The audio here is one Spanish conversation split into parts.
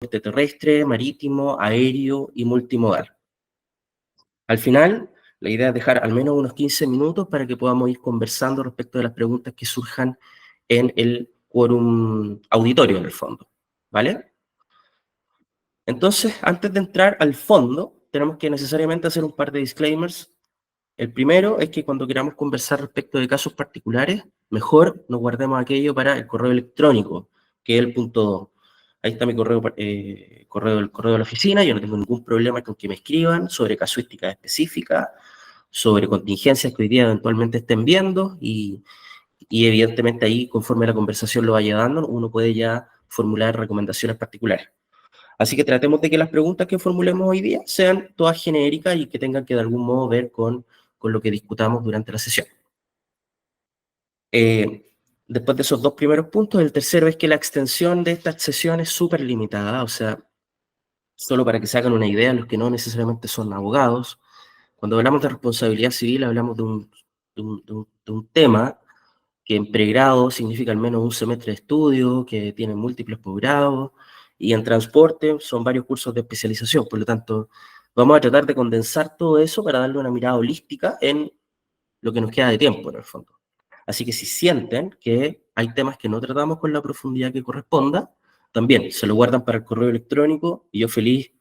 transporte terrestre, marítimo, aéreo y multimodal. Al final, la idea es dejar al menos unos 15 minutos para que podamos ir conversando respecto de las preguntas que surjan en el quórum auditorio, en el fondo, ¿vale? Entonces, antes de entrar al fondo, tenemos que necesariamente hacer un par de disclaimers. El primero es que cuando queramos conversar respecto de casos particulares, mejor nos guardemos aquello para el correo electrónico, que es el punto 2. Ahí está mi correo, el correo de la oficina. Yo no tengo ningún problema con que me escriban sobre casuísticas específicas, sobre contingencias que hoy día eventualmente estén viendo y evidentemente ahí, conforme la conversación lo vaya dando, uno puede ya formular recomendaciones particulares. Así que tratemos de que las preguntas que formulemos hoy día sean todas genéricas y que tengan que de algún modo ver con lo que discutamos durante la sesión. Después de esos dos primeros puntos, el tercero es que la extensión de esta sesión es súper limitada, o sea, solo para que se hagan una idea, los que no necesariamente son abogados, cuando hablamos de responsabilidad civil hablamos de un tema que en pregrado significa al menos un semestre de estudio, que tiene múltiples posgrados, y en transporte son varios cursos de especialización. Por lo tanto, vamos a tratar de condensar todo eso para darle una mirada holística en lo que nos queda de tiempo, en el fondo. Así que si sienten que hay temas que no tratamos con la profundidad que corresponda, también se lo guardan para el correo electrónico y yo feliz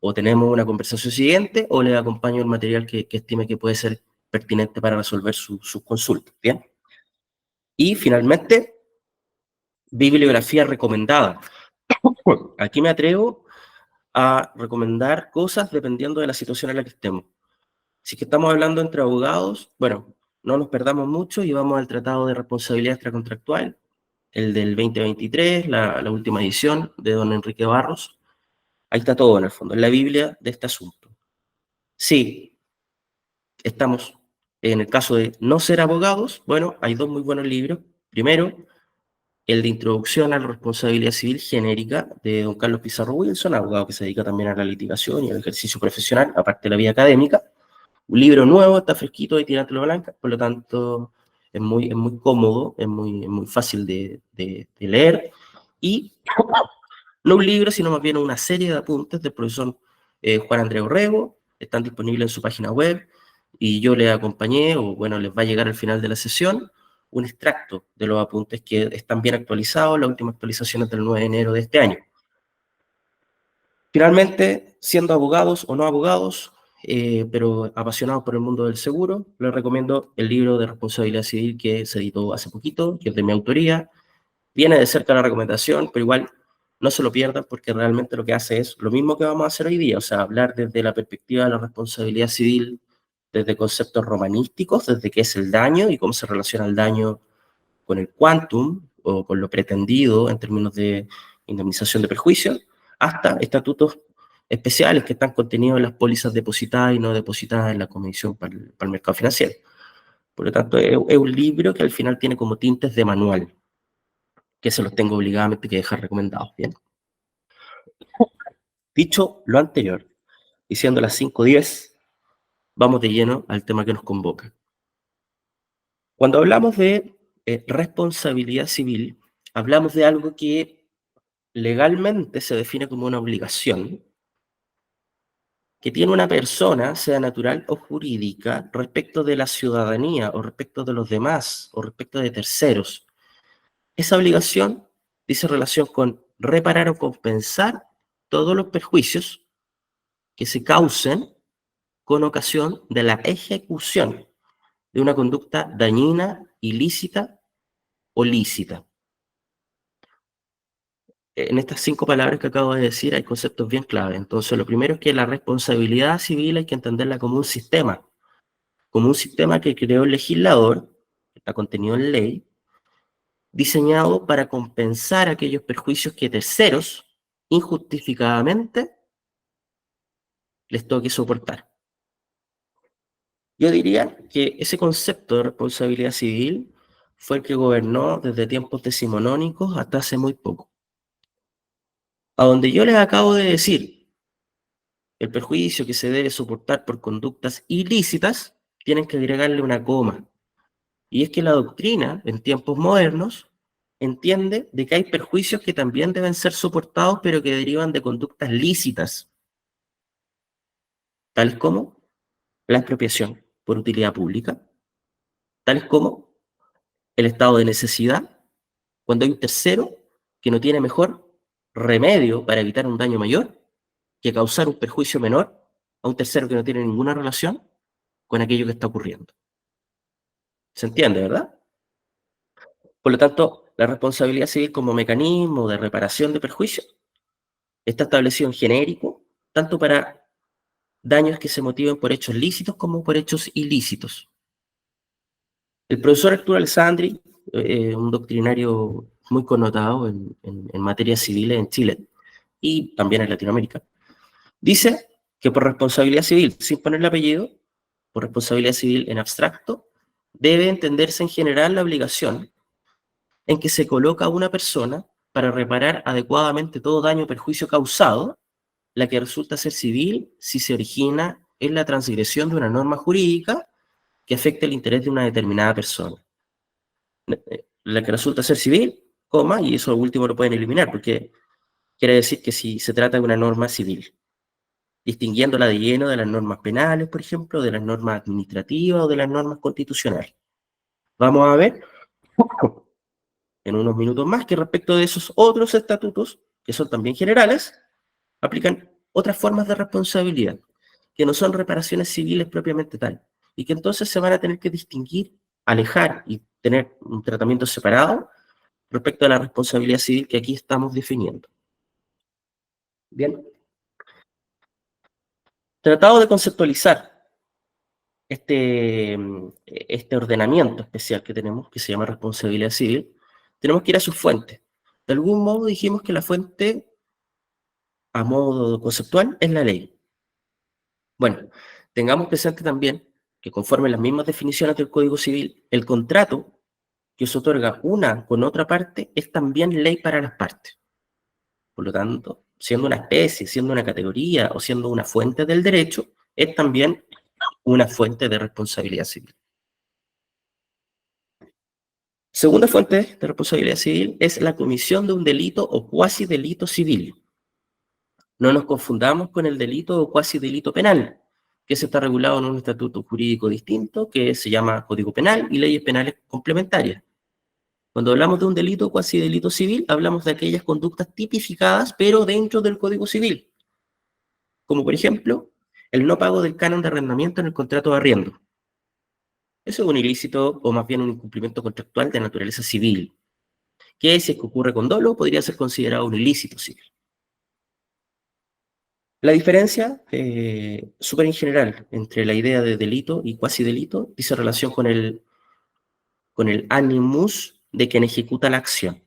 o tenemos una conversación siguiente o les acompaño el material que estime que puede ser pertinente para resolver sus consultas, ¿bien? Y finalmente, bibliografía recomendada. Aquí me atrevo a recomendar cosas dependiendo de la situación en la que estemos. Si es que estamos hablando entre abogados, bueno, no nos perdamos mucho y vamos al Tratado de Responsabilidad Extracontractual, el del 2023, la última edición de don Enrique Barros. Ahí está todo en el fondo, en la Biblia de este asunto. Sí, estamos en el caso de no ser abogados, bueno, hay dos muy buenos libros. Primero, el de Introducción a la Responsabilidad Civil Genérica de don Carlos Pizarro Wilson, abogado que se dedica también a la litigación y al ejercicio profesional, aparte de la vida académica. Un libro nuevo, está fresquito de tirantelo blanca, por lo tanto es muy cómodo, es muy fácil de leer. Y no un libro, sino más bien una serie de apuntes del profesor Juan Andrés Orrego, están disponibles en su página web, y yo les acompañé, o bueno, les va a llegar al final de la sesión, un extracto de los apuntes que están bien actualizados, la última actualización es del 9 de enero de este año. Finalmente, siendo abogados o no abogados, pero apasionados por el mundo del seguro, les recomiendo el libro de responsabilidad civil que se editó hace poquito, que es de mi autoría. Viene de cerca la recomendación, pero igual no se lo pierdan porque realmente lo que hace es lo mismo que vamos a hacer hoy día, o sea, hablar desde la perspectiva de la responsabilidad civil, desde conceptos romanísticos, desde qué es el daño y cómo se relaciona el daño con el quantum o con lo pretendido en términos de indemnización de perjuicios, hasta estatutos especiales que están contenidos en las pólizas depositadas y no depositadas en la Comisión para el Mercado Financiero. Por lo tanto, es un libro que al final tiene como tintes de manual, que se los tengo obligadamente que dejar recomendados, ¿bien? Dicho lo anterior, y siendo las 5:10, vamos de lleno al tema que nos convoca. Cuando hablamos de responsabilidad civil, hablamos de algo que legalmente se define como una obligación que tiene una persona, sea natural o jurídica, respecto de la ciudadanía o respecto de los demás o respecto de terceros. Esa obligación dice relación con reparar o compensar todos los perjuicios que se causen con ocasión de la ejecución de una conducta dañina, ilícita o lícita. En estas 5 palabras que acabo de decir hay conceptos bien clave. Entonces, lo primero es que la responsabilidad civil hay que entenderla como un sistema que creó el legislador, que está contenido en ley, diseñado para compensar aquellos perjuicios que terceros, injustificadamente, les toque soportar. Yo diría que ese concepto de responsabilidad civil fue el que gobernó desde tiempos decimonónicos hasta hace muy poco. A donde yo les acabo de decir el perjuicio que se debe soportar por conductas ilícitas, tienen que agregarle una coma. Y es que la doctrina, en tiempos modernos, entiende de que hay perjuicios que también deben ser soportados, pero que derivan de conductas lícitas, tales como la expropiación por utilidad pública, tales como el estado de necesidad, cuando hay un tercero que no tiene mejor remedio para evitar un daño mayor que causar un perjuicio menor a un tercero que no tiene ninguna relación con aquello que está ocurriendo. ¿Se entiende, verdad? Por lo tanto, la responsabilidad civil como mecanismo de reparación de perjuicios está establecido en genérico, tanto para daños que se motiven por hechos lícitos como por hechos ilícitos. El profesor Arturo Alessandri, un doctrinario muy connotado en materia civil en Chile y también en Latinoamérica, dice que por responsabilidad civil, sin ponerle apellido, por responsabilidad civil en abstracto, debe entenderse en general la obligación en que se coloca a una persona para reparar adecuadamente todo daño o perjuicio causado, la que resulta ser civil si se origina en la transgresión de una norma jurídica que afecte el interés de una determinada persona. La que resulta ser civil, coma, y eso último lo pueden eliminar, porque quiere decir que si se trata de una norma civil, distinguiéndola de lleno de las normas penales, por ejemplo, de las normas administrativas o de las normas constitucionales. Vamos a ver en unos minutos más que respecto de esos otros estatutos, que son también generales, aplican otras formas de responsabilidad, que no son reparaciones civiles propiamente tal, y que entonces se van a tener que distinguir, alejar y tener un tratamiento separado respecto a la responsabilidad civil que aquí estamos definiendo. Bien, tratado de conceptualizar este ordenamiento especial que tenemos, que se llama responsabilidad civil, tenemos que ir a sus fuentes. De algún modo dijimos que la fuente, a modo conceptual, es la ley. Bueno, tengamos presente también que conforme las mismas definiciones del Código Civil, el contrato que se otorga una con otra parte es también ley para las partes. Por lo tanto, siendo una especie, siendo una categoría o siendo una fuente del derecho, es también una fuente de responsabilidad civil. Segunda fuente de responsabilidad civil es la comisión de un delito o cuasi delito civil. No nos confundamos con el delito o cuasi delito penal, que se está regulado en un estatuto jurídico distinto que se llama Código Penal y leyes penales complementarias. Cuando hablamos de un delito o cuasi delito civil, hablamos de aquellas conductas tipificadas, pero dentro del Código Civil, como por ejemplo, el no pago del canon de arrendamiento en el contrato de arriendo. Eso es un ilícito o más bien un incumplimiento contractual de naturaleza civil, que si es que ocurre con dolo podría ser considerado un ilícito civil. La diferencia, súper en general, entre la idea de delito y cuasi delito, dice relación con el animus de quien ejecuta la acción,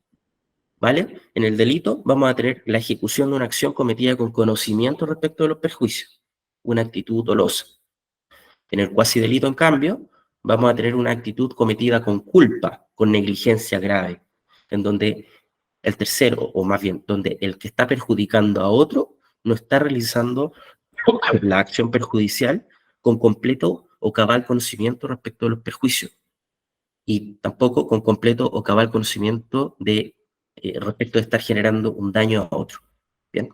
¿vale? En el delito vamos a tener la ejecución de una acción cometida con conocimiento respecto de los perjuicios, una actitud dolosa. En el cuasi delito, en cambio, vamos a tener una actitud cometida con culpa, con negligencia grave, en donde el tercero, o más bien, donde el que está perjudicando a otro no está realizando la acción perjudicial con completo o cabal conocimiento respecto de los perjuicios y tampoco con completo o cabal conocimiento de respecto de estar generando un daño a otro. Bien.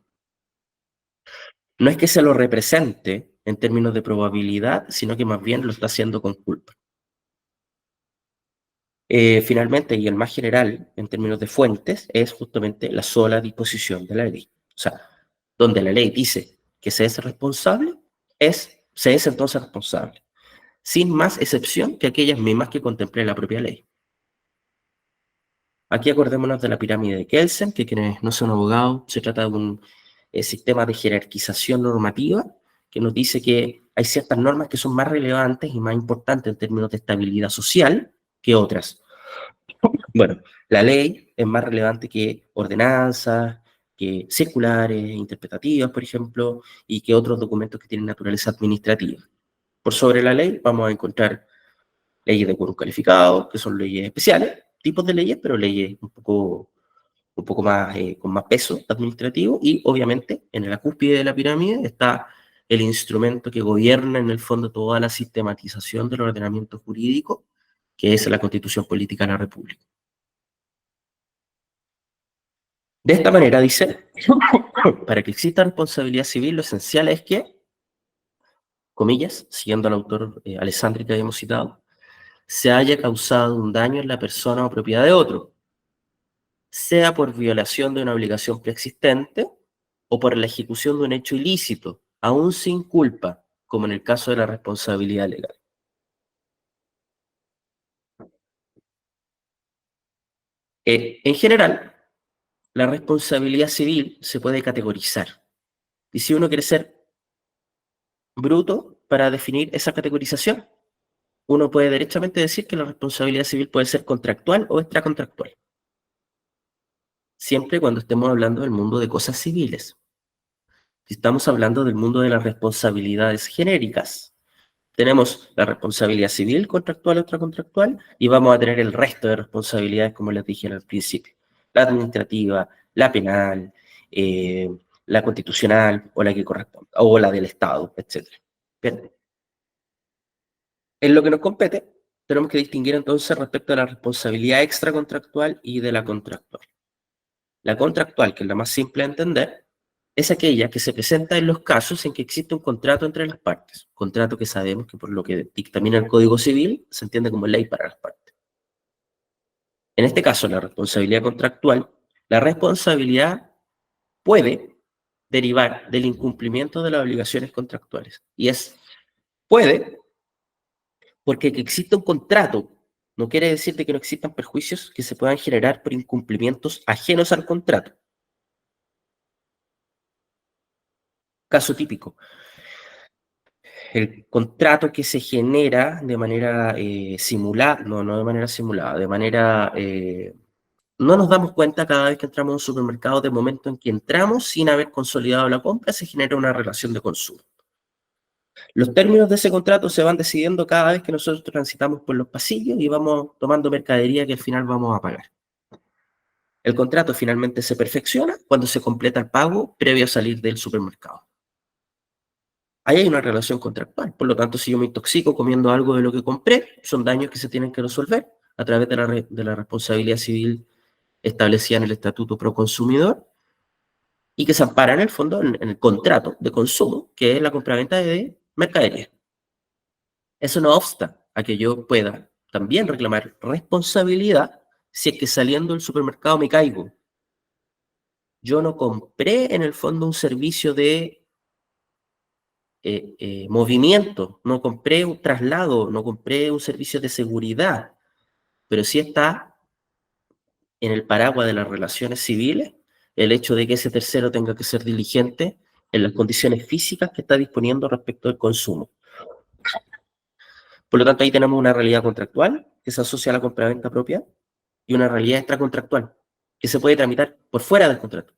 No es que se lo represente en términos de probabilidad, sino que más bien lo está haciendo con culpa. Finalmente, y el más general en términos de fuentes, es justamente la sola disposición de la ley. O sea, donde la ley dice que se es responsable, se es entonces responsable, sin más excepción que aquellas mismas que contemple la propia ley. Aquí acordémonos de la pirámide de Kelsen, que quienes no son abogados, se trata de un sistema de jerarquización normativa que nos dice que hay ciertas normas que son más relevantes y más importantes en términos de estabilidad social que otras. Bueno, la ley es más relevante que ordenanzas, que circulares, interpretativas, por ejemplo, y que otros documentos que tienen naturaleza administrativa. Por sobre la ley vamos a encontrar leyes de quórum calificado, que son leyes especiales, tipos de leyes, pero leyes un poco más, con más peso administrativo, y obviamente en la cúspide de la pirámide está el instrumento que gobierna en el fondo toda la sistematización del ordenamiento jurídico, que es la Constitución Política de la República. De esta manera, dice, para que exista responsabilidad civil, lo esencial es que, comillas, siguiendo al autor Alessandri que habíamos citado, se haya causado un daño en la persona o propiedad de otro, sea por violación de una obligación preexistente o por la ejecución de un hecho ilícito, aún sin culpa, como en el caso de la responsabilidad legal. En general, la responsabilidad civil se puede categorizar. Y si uno quiere ser bruto para definir esa categorización, uno puede derechamente decir que la responsabilidad civil puede ser contractual o extracontractual, siempre cuando estemos hablando del mundo de cosas civiles. Si estamos hablando del mundo de las responsabilidades genéricas, tenemos la responsabilidad civil, contractual o extracontractual, y vamos a tener el resto de responsabilidades, como les dije al principio. La administrativa, la penal, eh, la constitucional o la que corresponda, o la del Estado, etc. Bien. En lo que nos compete, tenemos que distinguir entonces respecto a la responsabilidad extracontractual y de la contractual. La contractual, que es la más simple de entender, es aquella que se presenta en los casos en que existe un contrato entre las partes. Contrato que sabemos que por lo que dictamina el Código Civil se entiende como ley para las partes. En este caso, la responsabilidad contractual, la responsabilidad puede derivar del incumplimiento de las obligaciones contractuales. Y puede, porque que exista un contrato no quiere decir de que no existan perjuicios que se puedan generar por incumplimientos ajenos al contrato. Caso típico, el contrato que se genera de manera simulada, no de manera simulada, de manera... no nos damos cuenta cada vez que entramos a un supermercado, de momento en que entramos sin haber consolidado la compra, se genera una relación de consumo. Los términos de ese contrato se van decidiendo cada vez que nosotros transitamos por los pasillos y vamos tomando mercadería que al final vamos a pagar. El contrato finalmente se perfecciona cuando se completa el pago previo a salir del supermercado. Ahí hay una relación contractual. Por lo tanto, si yo me intoxico comiendo algo de lo que compré, son daños que se tienen que resolver a través de la responsabilidad civil establecida en el Estatuto Pro Consumidor y que se ampara en el fondo en el contrato de consumo, que es la compraventa de mercadería. Eso no obsta a que yo pueda también reclamar responsabilidad si es que saliendo del supermercado me caigo. Yo no compré en el fondo un servicio de movimiento, no compré un traslado, no compré un servicio de seguridad, pero sí está en el paraguas de las relaciones civiles el hecho de que ese tercero tenga que ser diligente en las condiciones físicas que está disponiendo respecto al consumo. Por lo tanto, ahí tenemos una realidad contractual que se asocia a la compraventa propia y una realidad extracontractual que se puede tramitar por fuera del contrato.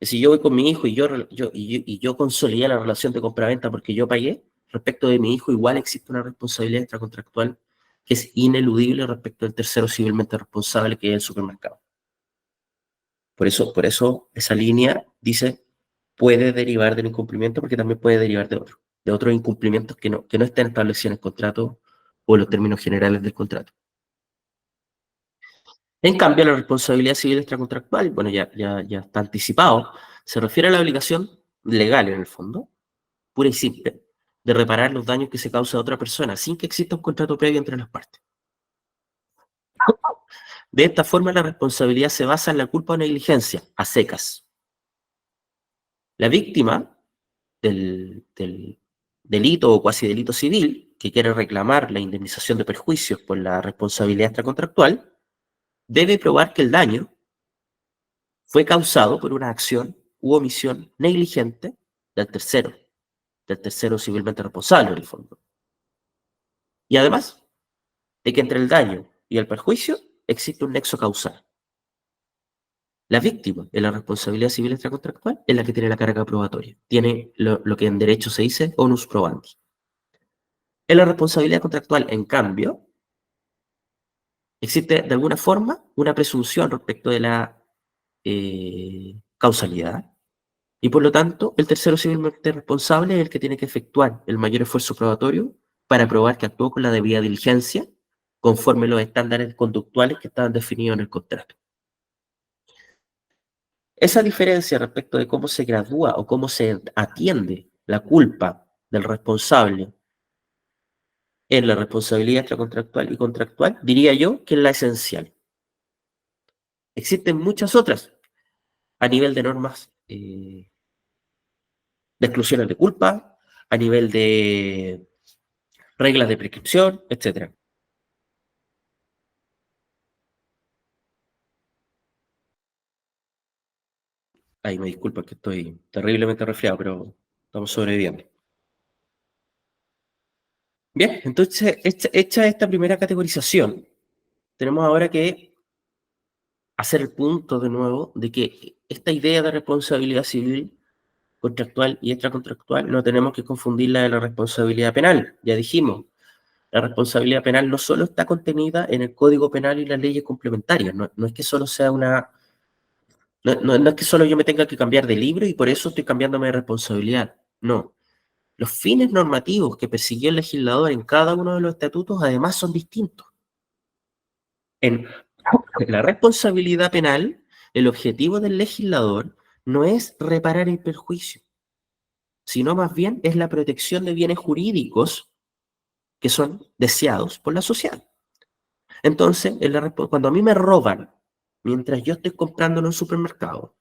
Si yo voy con mi hijo y yo consolidé la relación de compraventa porque yo pagué, respecto de mi hijo igual existe una responsabilidad extracontractual que es ineludible respecto del tercero civilmente responsable que es el supermercado. Por eso esa línea dice puede derivar del incumplimiento porque también puede derivar de otros incumplimientos que no estén establecidos en el contrato o en los términos generales del contrato. En cambio, la responsabilidad civil extracontractual, bueno, ya está anticipado, se refiere a la obligación legal en el fondo, pura y simple, de reparar los daños que se causa a otra persona sin que exista un contrato previo entre las partes. De esta forma, la responsabilidad se basa en la culpa o negligencia, a secas. La víctima del delito o cuasi delito civil, que quiere reclamar la indemnización de perjuicios por la responsabilidad extracontractual, debe probar que el daño fue causado por una acción u omisión negligente del tercero civilmente responsable en el fondo. Y además de que entre el daño y el perjuicio existe un nexo causal. La víctima de la responsabilidad civil extracontractual es la que tiene la carga probatoria. Tiene lo que en derecho se dice onus probandi. En la responsabilidad contractual, en cambio, existe de alguna forma una presunción respecto de la causalidad y por lo tanto el tercero civilmente responsable es el que tiene que efectuar el mayor esfuerzo probatorio para probar que actuó con la debida diligencia conforme los estándares conductuales que estaban definidos en el contrato. Esa diferencia respecto de cómo se gradúa o cómo se atiende la culpa del responsable en la responsabilidad extracontractual y contractual, diría yo que es la esencial. Existen muchas otras a nivel de normas de exclusiones de culpa, a nivel de reglas de prescripción, etc. Ay, me disculpa que estoy terriblemente resfriado, pero estamos sobreviviendo. Bien, entonces, hecha esta primera categorización, tenemos ahora que hacer el punto de nuevo de que esta idea de responsabilidad civil, contractual y extracontractual no tenemos que confundirla de la responsabilidad penal. Ya dijimos, la responsabilidad penal no solo está contenida en el Código Penal y las leyes complementarias, no es que solo sea una... No es que solo yo me tenga que cambiar de libro y por eso estoy cambiándome de responsabilidad. No. Los fines normativos que persiguió el legislador en cada uno de los estatutos además son distintos. En la responsabilidad penal, el objetivo del legislador no es reparar el perjuicio, sino más bien es la protección de bienes jurídicos que son deseados por la sociedad. Entonces, cuando a mí me roban mientras yo estoy comprando en un supermercado,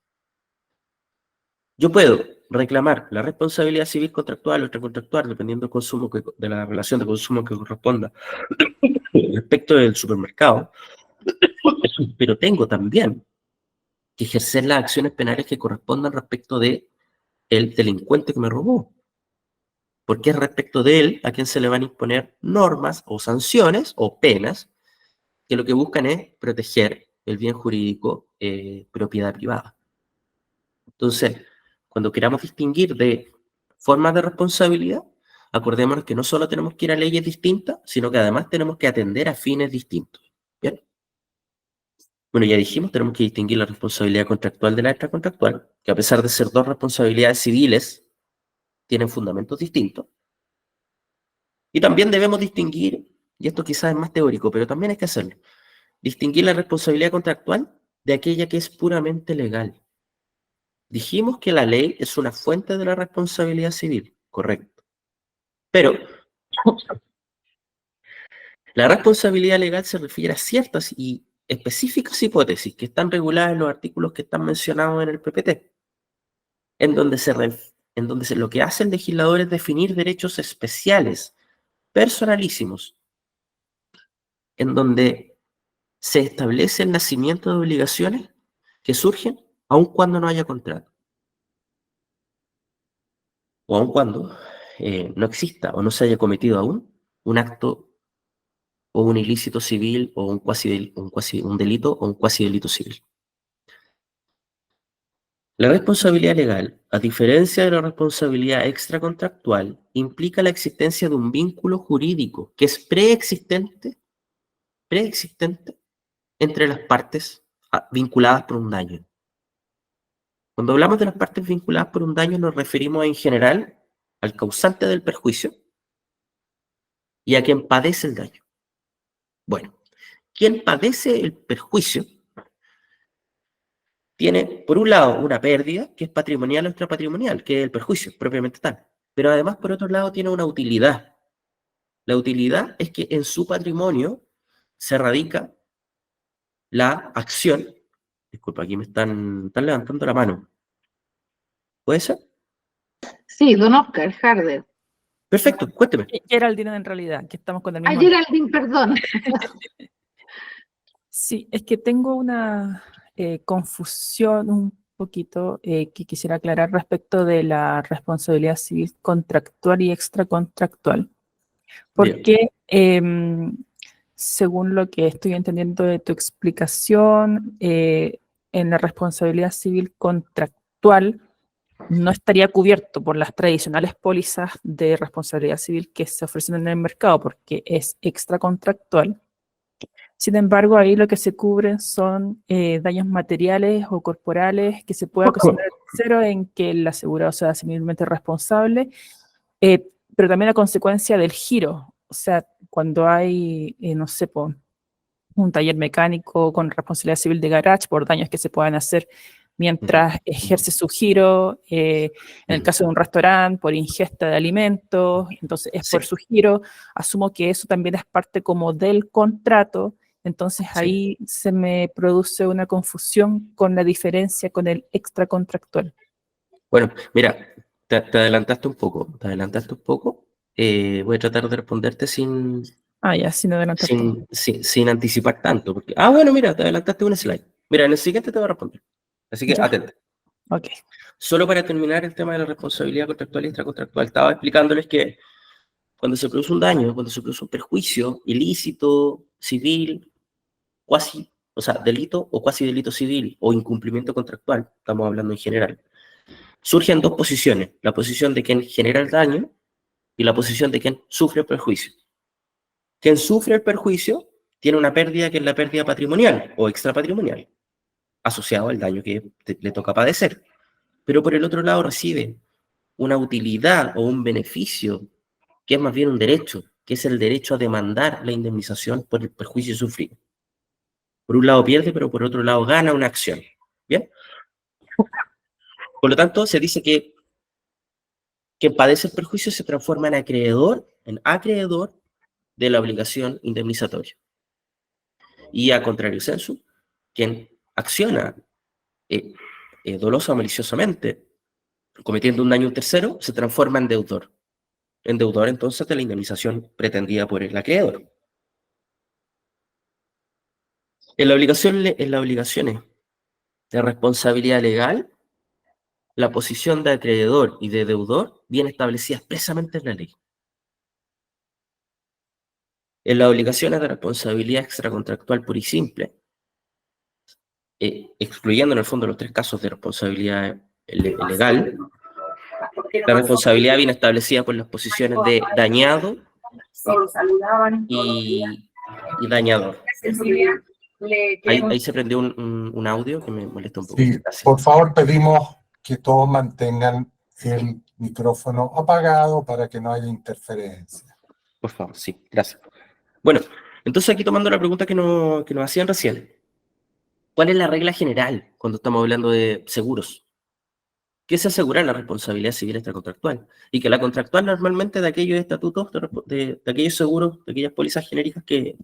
yo puedo reclamar la responsabilidad civil contractual o extracontractual, dependiendo del consumo de la relación de consumo que corresponda respecto del supermercado, pero tengo también que ejercer las acciones penales que correspondan respecto de el delincuente que me robó, porque es respecto de él a quien se le van a imponer normas o sanciones o penas que lo que buscan es proteger el bien jurídico propiedad privada. Entonces, cuando queramos distinguir de formas de responsabilidad, acordémonos que no solo tenemos que ir a leyes distintas, sino que además tenemos que atender a fines distintos. ¿Bien? Bueno, ya dijimos, tenemos que distinguir la responsabilidad contractual de la extracontractual, que a pesar de ser dos responsabilidades civiles, tienen fundamentos distintos. Y también debemos distinguir, y esto quizás es más teórico, pero también hay que hacerlo, distinguir la responsabilidad contractual de aquella que es puramente legal. Dijimos que la ley es una fuente de la responsabilidad civil, correcto. Pero la responsabilidad legal se refiere a ciertas y específicas hipótesis que están reguladas en los artículos que están mencionados en el PPT, en donde lo que hace el legislador es definir derechos especiales, personalísimos, en donde se establece el nacimiento de obligaciones que surgen aun cuando no haya contrato, o aun cuando no exista o no se haya cometido aún un acto o un ilícito civil o un delito o un cuasi delito civil. La responsabilidad legal, a diferencia de la responsabilidad extracontractual, implica la existencia de un vínculo jurídico que es preexistente entre las partes vinculadas por un daño. Cuando hablamos de las partes vinculadas por un daño nos referimos en general al causante del perjuicio y a quien padece el daño. Bueno, quien padece el perjuicio tiene, por un lado, una pérdida que es patrimonial o extrapatrimonial, que es el perjuicio propiamente tal. Pero además, por otro lado, tiene una utilidad. La utilidad es que en su patrimonio se radica la acción. Disculpa, aquí me están levantando la mano. ¿Puede ser? Sí, don Oscar Harder. Perfecto, cuénteme. Geraldine en realidad, que estamos con el mismo... Geraldine, perdón. Sí, es que tengo una confusión un poquito que quisiera aclarar respecto de la responsabilidad civil contractual y extracontractual. Porque según lo que estoy entendiendo de tu explicación, en la responsabilidad civil contractual no estaría cubierto por las tradicionales pólizas de responsabilidad civil que se ofrecen en el mercado porque es extracontractual. Sin embargo, ahí lo que se cubren son daños materiales o corporales que se puede ocasionar al tercero en que el asegurado sea civilmente responsable, pero también a consecuencia del giro. O sea, cuando hay, no sé, un taller mecánico con responsabilidad civil de garage por daños que se puedan hacer mientras ejerce su giro, en el caso de un restaurante, por ingesta de alimentos, entonces es por Sí. su giro, asumo que eso también es parte como del contrato, entonces Sí. ahí se me produce una confusión con la diferencia con el extracontractual. Bueno, mira, te adelantaste un poco, voy a tratar de responderte sin Ya, sin adelantar todo. sin anticipar tanto. Porque, bueno, mira, te adelantaste un slide. Mira, en el siguiente te voy a responder. Así que Ya. atenta. Ok. Solo para terminar el tema de la responsabilidad contractual y extracontractual, estaba explicándoles que cuando se produce un daño, cuando se produce un perjuicio ilícito, civil, o sea, delito o cuasi delito civil o incumplimiento contractual, estamos hablando en general, surgen dos posiciones, la posición de quien genera el daño y la posición de quien sufre el perjuicio. Quien sufre el perjuicio tiene una pérdida que es la pérdida patrimonial o extrapatrimonial, asociado al daño que le toca padecer. Pero por el otro lado recibe una utilidad o un beneficio que es más bien un derecho, que es el derecho a demandar la indemnización por el perjuicio sufrido. Por un lado pierde, pero por otro lado gana una acción. ¿Bien? Por lo tanto, se dice que quien padece el perjuicio se transforma en acreedor de la obligación indemnizatoria. Y a contrario sensu, quien acciona dolosa o maliciosamente, cometiendo un daño a un tercero, se transforma en deudor. En deudor, entonces, de la indemnización pretendida por el acreedor. En las obligaciones de responsabilidad legal, la posición de acreedor y de deudor viene establecida expresamente en la ley. En las obligaciones de responsabilidad extracontractual pura y simple, excluyendo en el fondo los tres casos de responsabilidad legal, la responsabilidad viene establecida por las posiciones de dañado y dañador. Ahí se prendió un audio que me molesta un poco. Sí, por favor pedimos que todos mantengan el micrófono apagado para que no haya interferencia. Por favor, sí, gracias. Bueno, entonces aquí tomando la pregunta que nos hacían recién, ¿cuál es la regla general cuando estamos hablando de seguros? ¿Qué es asegurar la responsabilidad civil extracontractual? Y que la contractual normalmente de aquellos estatutos, de aquellos seguros, de aquellas pólizas genéricas que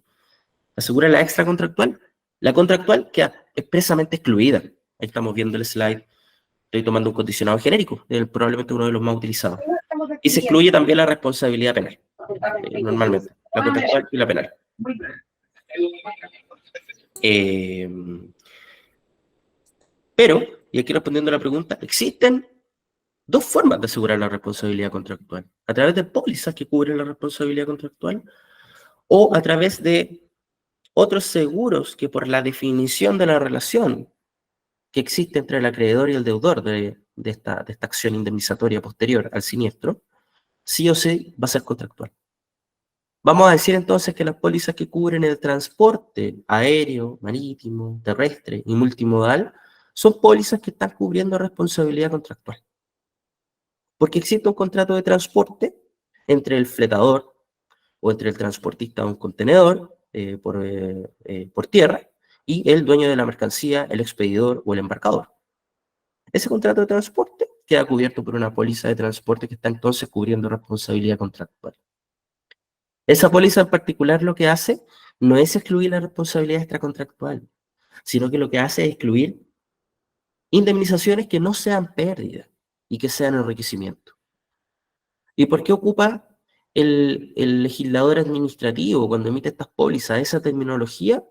aseguran la extracontractual, la contractual queda expresamente excluida. Ahí estamos viendo el slide, estoy tomando un condicionado genérico, probablemente uno de los más utilizados. Y se excluye también la responsabilidad penal, normalmente, la contractual y la penal. Pero, y aquí respondiendo a la pregunta, existen dos formas de asegurar la responsabilidad contractual. A través de pólizas que cubren la responsabilidad contractual o a través de otros seguros que por la definición de la relación que existe entre el acreedor y el deudor de esta acción indemnizatoria posterior al siniestro, sí o sí va a ser contractual. Vamos a decir entonces que las pólizas que cubren el transporte aéreo, marítimo, terrestre y multimodal son pólizas que están cubriendo responsabilidad contractual. Porque existe un contrato de transporte entre el fletador o entre el transportista de un contenedor por tierra y el dueño de la mercancía, el expedidor o el embarcador. Ese contrato de transporte queda cubierto por una póliza de transporte que está entonces cubriendo responsabilidad contractual. Esa póliza en particular lo que hace no es excluir la responsabilidad extracontractual, sino que lo que hace es excluir indemnizaciones que no sean pérdida y que sean enriquecimiento. ¿Y por qué ocupa el legislador administrativo cuando emite estas pólizas esa terminología?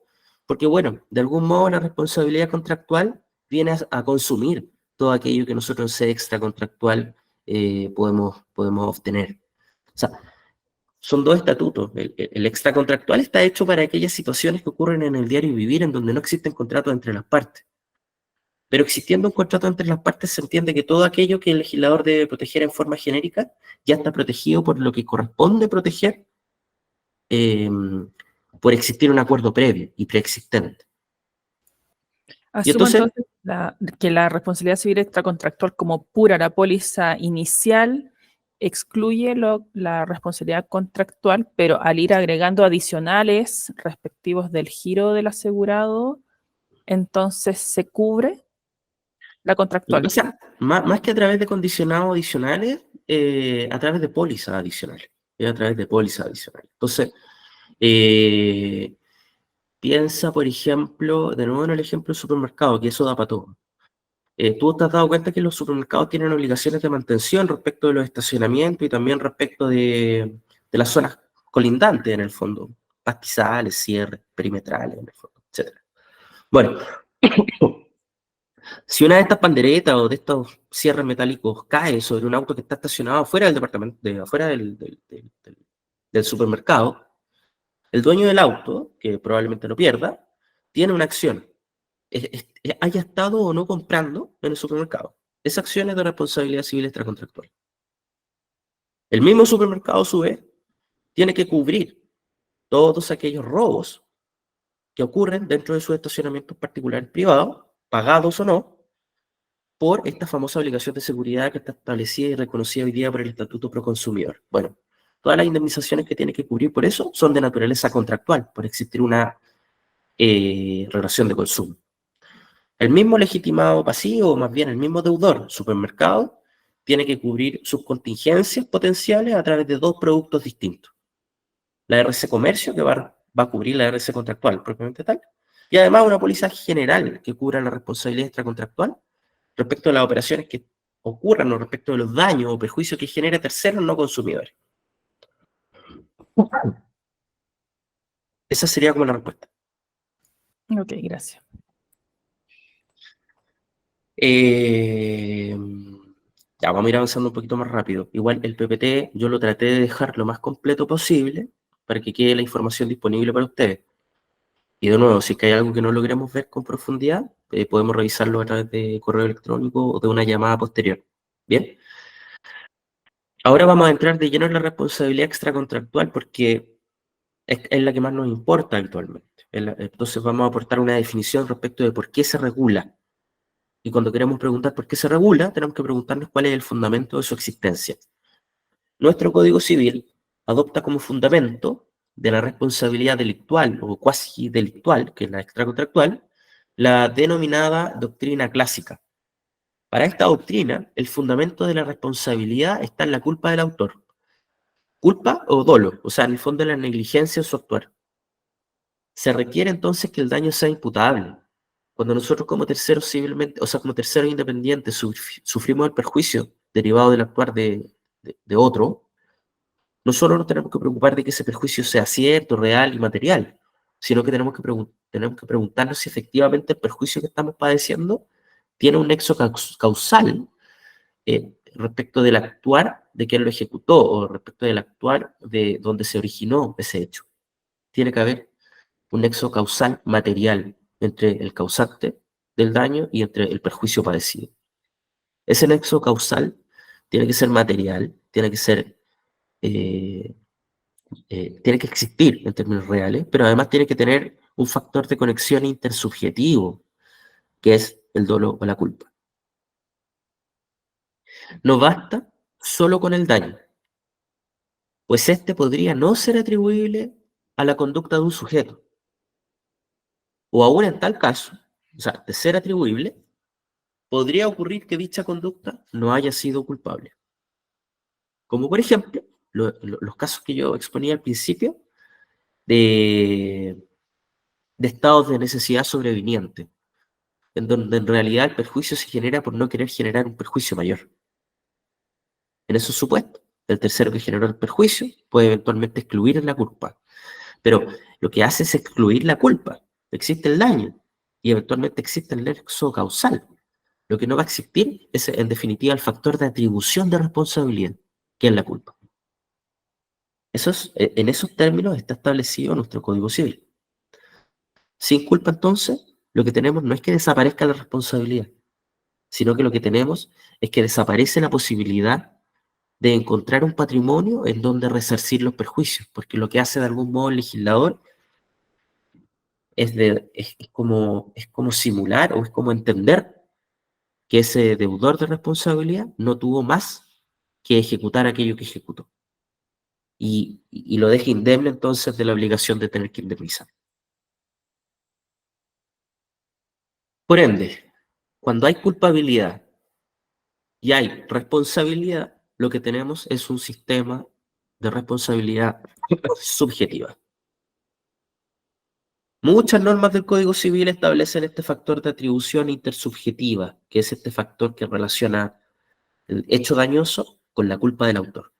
Porque, bueno, de algún modo la responsabilidad contractual viene a consumir todo aquello que nosotros en sede extracontractual podemos obtener. O sea, son dos estatutos. El extracontractual está hecho para aquellas situaciones que ocurren en el diario vivir en donde no existen contratos entre las partes. Pero existiendo un contrato entre las partes se entiende que todo aquello que el legislador debe proteger en forma genérica ya está protegido por lo que corresponde proteger por existir un acuerdo previo y preexistente. Asumo entonces, que la responsabilidad civil extracontractual como pura la póliza inicial excluye la responsabilidad contractual, pero al ir agregando adicionales respectivos del giro del asegurado, entonces se cubre. La Lo que contractual. pasa, más que a través de condicionados adicionales, a través de pólizas adicionales. A través de pólizas adicionales. Entonces, piensa, por ejemplo, de nuevo en el ejemplo del supermercado, que eso da para todo. Tú te has dado cuenta que los supermercados tienen obligaciones de mantención respecto de los estacionamientos y también respecto de las zonas colindantes, en el fondo. Pastizales, cierres, perimetrales, en el fondo, etc. Bueno, si una de estas panderetas o de estos cierres metálicos cae sobre un auto que está estacionado afuera del departamento, afuera del supermercado, el dueño del auto, que probablemente lo pierda, tiene una acción, haya estado o no comprando en el supermercado. Esa acción es de responsabilidad civil extracontractual. El mismo supermercado, a su vez, tiene que cubrir todos aquellos robos que ocurren dentro de sus estacionamientos particulares privados, pagados o no, por esta famosa obligación de seguridad que está establecida y reconocida hoy día por el Estatuto Proconsumidor. Bueno, todas las indemnizaciones que tiene que cubrir por eso son de naturaleza contractual, por existir una relación de consumo. El mismo legitimado pasivo, o más bien el mismo deudor, supermercado, tiene que cubrir sus contingencias potenciales a través de dos productos distintos. La RC Comercio, que va a cubrir la RC contractual propiamente tal, y además una póliza general que cubra la responsabilidad extracontractual respecto a las operaciones que ocurran o respecto de los daños o perjuicios que genere terceros no consumidores. Esa sería como la respuesta. Ok, gracias. Ya, vamos a ir avanzando un poquito más rápido. Igual el PPT yo lo traté de dejar lo más completo posible para que quede la información disponible para ustedes. Y de nuevo, si es que hay algo que no logremos ver con profundidad, podemos revisarlo a través de correo electrónico o de una llamada posterior. ¿Bien? Ahora vamos a entrar de lleno en la responsabilidad extracontractual porque es la que más nos importa habitualmente. Entonces vamos a aportar una definición respecto de por qué se regula. Y cuando queremos preguntar por qué se regula, tenemos que preguntarnos cuál es el fundamento de su existencia. Nuestro Código Civil adopta como fundamento de la responsabilidad delictual o cuasi delictual, que es la extracontractual, la denominada doctrina clásica. Para esta doctrina, el fundamento de la responsabilidad está en la culpa del autor. Culpa o dolo, o sea, en el fondo la negligencia en su actuar. Se requiere entonces que el daño sea imputable. Cuando nosotros como terceros civilmente, o sea, como terceros independientes sufrimos el perjuicio derivado del actuar de otro, no solo nos tenemos que preocupar de que ese perjuicio sea cierto, real y material, sino que tenemos que preguntarnos si efectivamente el perjuicio que estamos padeciendo tiene un nexo causal respecto del actuar de quien lo ejecutó o respecto del actuar de donde se originó ese hecho. Tiene que haber un nexo causal material entre el causante del daño y entre el perjuicio padecido. Ese nexo causal tiene que ser material, tiene que existir en términos reales, pero además tiene que tener un factor de conexión intersubjetivo, que es el dolo o la culpa. No basta solo con el daño, pues este podría no ser atribuible a la conducta de un sujeto. O aún en tal caso, o sea, de ser atribuible, podría ocurrir que dicha conducta no haya sido culpable. Como por ejemplo, los casos que yo exponía al principio de estados de necesidad sobreviniente, en donde en realidad el perjuicio se genera por no querer generar un perjuicio mayor. En esos supuestos, el tercero que generó el perjuicio puede eventualmente excluir la culpa. Pero lo que hace es excluir la culpa. Existe el daño y eventualmente existe el nexo causal. Lo que no va a existir es, en definitiva, el factor de atribución de responsabilidad, que es la culpa. En esos términos está establecido nuestro Código Civil. Sin culpa, entonces, lo que tenemos no es que desaparezca la responsabilidad, sino que lo que tenemos es que desaparece la posibilidad de encontrar un patrimonio en donde resarcir los perjuicios, porque lo que hace de algún modo el legislador es como simular o es como entender que ese deudor de responsabilidad no tuvo más que ejecutar aquello que ejecutó. Y lo deja indemne entonces de la obligación de tener que indemnizar. Por ende, cuando hay culpabilidad y hay responsabilidad, lo que tenemos es un sistema de responsabilidad subjetiva. Muchas normas del Código Civil establecen este factor de atribución intersubjetiva, que es este factor que relaciona el hecho dañoso con la culpa del autor.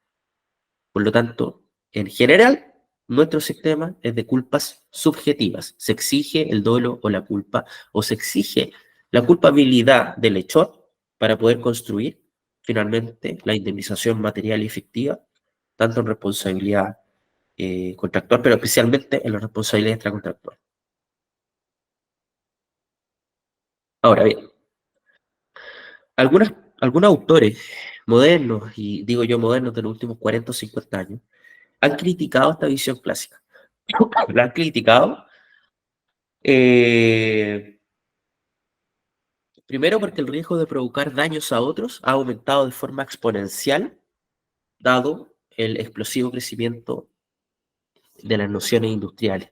Por lo tanto, en general, nuestro sistema es de culpas subjetivas. Se exige el dolo o la culpa, o se exige la culpabilidad del hechor para poder construir finalmente la indemnización material y efectiva, tanto en responsabilidad contractual, pero especialmente en la responsabilidad extracontractual. Ahora bien, algunos autores modernos, y digo yo modernos de los últimos 40 o 50 años, han criticado esta visión clásica. La han criticado primero porque el riesgo de provocar daños a otros ha aumentado de forma exponencial, dado el explosivo crecimiento de las nociones industriales.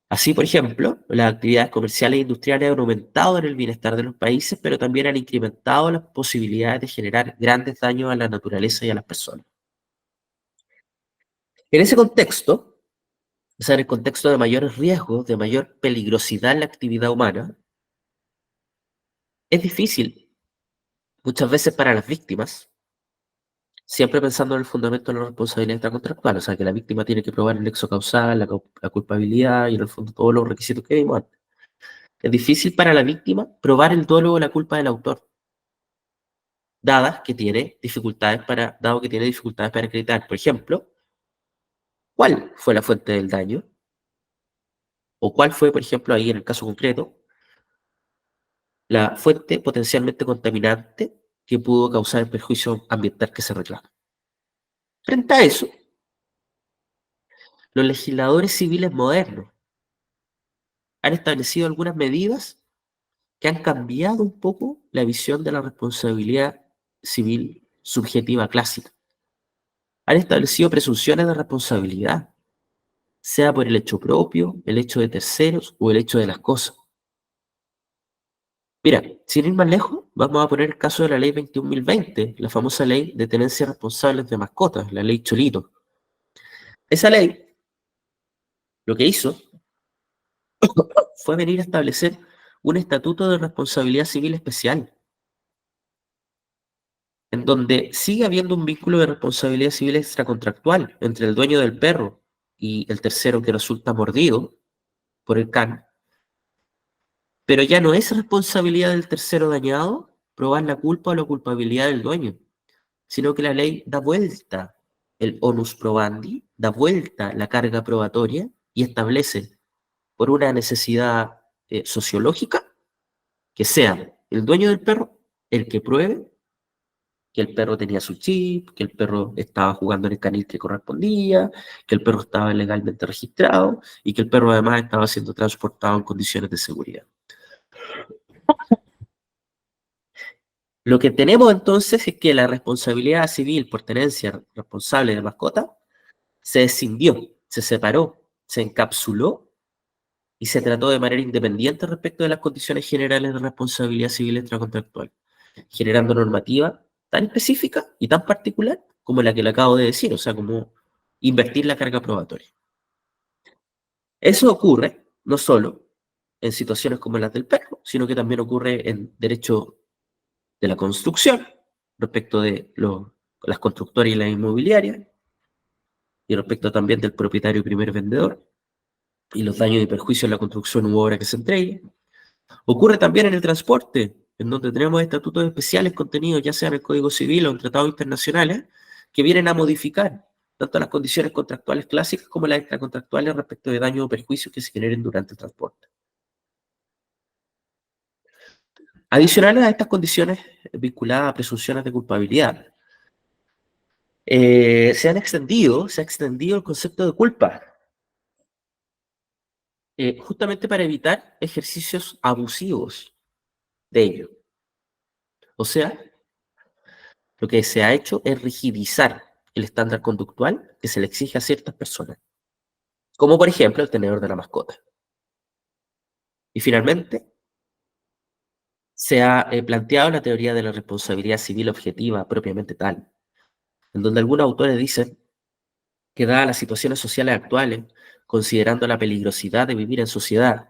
Así, por ejemplo, las actividades comerciales e industriales han aumentado en el bienestar de los países, pero también han incrementado las posibilidades de generar grandes daños a la naturaleza y a las personas. En ese contexto, o sea, en el contexto de mayores riesgos, de mayor peligrosidad en la actividad humana, es difícil, muchas veces para las víctimas, siempre pensando en el fundamento de la responsabilidad extracontractual, o sea, que la víctima tiene que probar el nexo causal, la culpabilidad y en el fondo todos los requisitos que vimos antes. Es difícil para la víctima probar el dolo o la culpa del autor, dado que tiene dificultades para acreditar, por ejemplo, cuál fue la fuente del daño, o cuál fue, por ejemplo, ahí en el caso concreto, la fuente potencialmente contaminante que pudo causar el perjuicio ambiental que se reclama. Frente a eso, los legisladores civiles modernos han establecido algunas medidas que han cambiado un poco la visión de la responsabilidad civil subjetiva clásica. Han establecido presunciones de responsabilidad, sea por el hecho propio, el hecho de terceros o el hecho de las cosas. Mira, sin ir más lejos, vamos a poner el caso de la ley 21.020, la famosa ley de tenencia responsables de mascotas, la ley Cholito. Esa ley, lo que hizo fue venir a establecer un estatuto de responsabilidad civil especial, en donde sigue habiendo un vínculo de responsabilidad civil extracontractual entre el dueño del perro y el tercero que resulta mordido por el can, pero ya no es responsabilidad del tercero dañado probar la culpa o la culpabilidad del dueño, sino que la ley da vuelta el onus probandi, da vuelta la carga probatoria y establece por una necesidad sociológica que sea el dueño del perro el que pruebe que el perro tenía su chip, que el perro estaba jugando en el canil que correspondía, que el perro estaba legalmente registrado y que el perro además estaba siendo transportado en condiciones de seguridad. Lo que tenemos entonces es que la responsabilidad civil por tenencia responsable de mascota se escindió, se separó, se encapsuló y se trató de manera independiente respecto de las condiciones generales de responsabilidad civil extracontractual, generando normativa tan específica y tan particular como la que le acabo de decir, o sea, como invertir la carga probatoria. Eso ocurre no solo en situaciones como las del perro, sino que también ocurre en derecho de la construcción, respecto de las constructoras y las inmobiliarias, y respecto también del propietario y primer vendedor, y los daños y perjuicios en la construcción u obra que se entregue. Ocurre también en el transporte, en donde tenemos estatutos especiales contenidos ya sea en el Código Civil o en tratados internacionales, que vienen a modificar tanto las condiciones contractuales clásicas como las extracontractuales respecto de daños o perjuicios que se generen durante el transporte. Adicionales a estas condiciones vinculadas a presunciones de culpabilidad, se ha extendido el concepto de culpa, justamente para evitar ejercicios abusivos de ello. O sea, lo que se ha hecho es rigidizar el estándar conductual que se le exige a ciertas personas, como por ejemplo el tenedor de la mascota. Y finalmente, se ha planteado la teoría de la responsabilidad civil objetiva propiamente tal, en donde algunos autores dicen que dadas las situaciones sociales actuales, considerando la peligrosidad de vivir en sociedad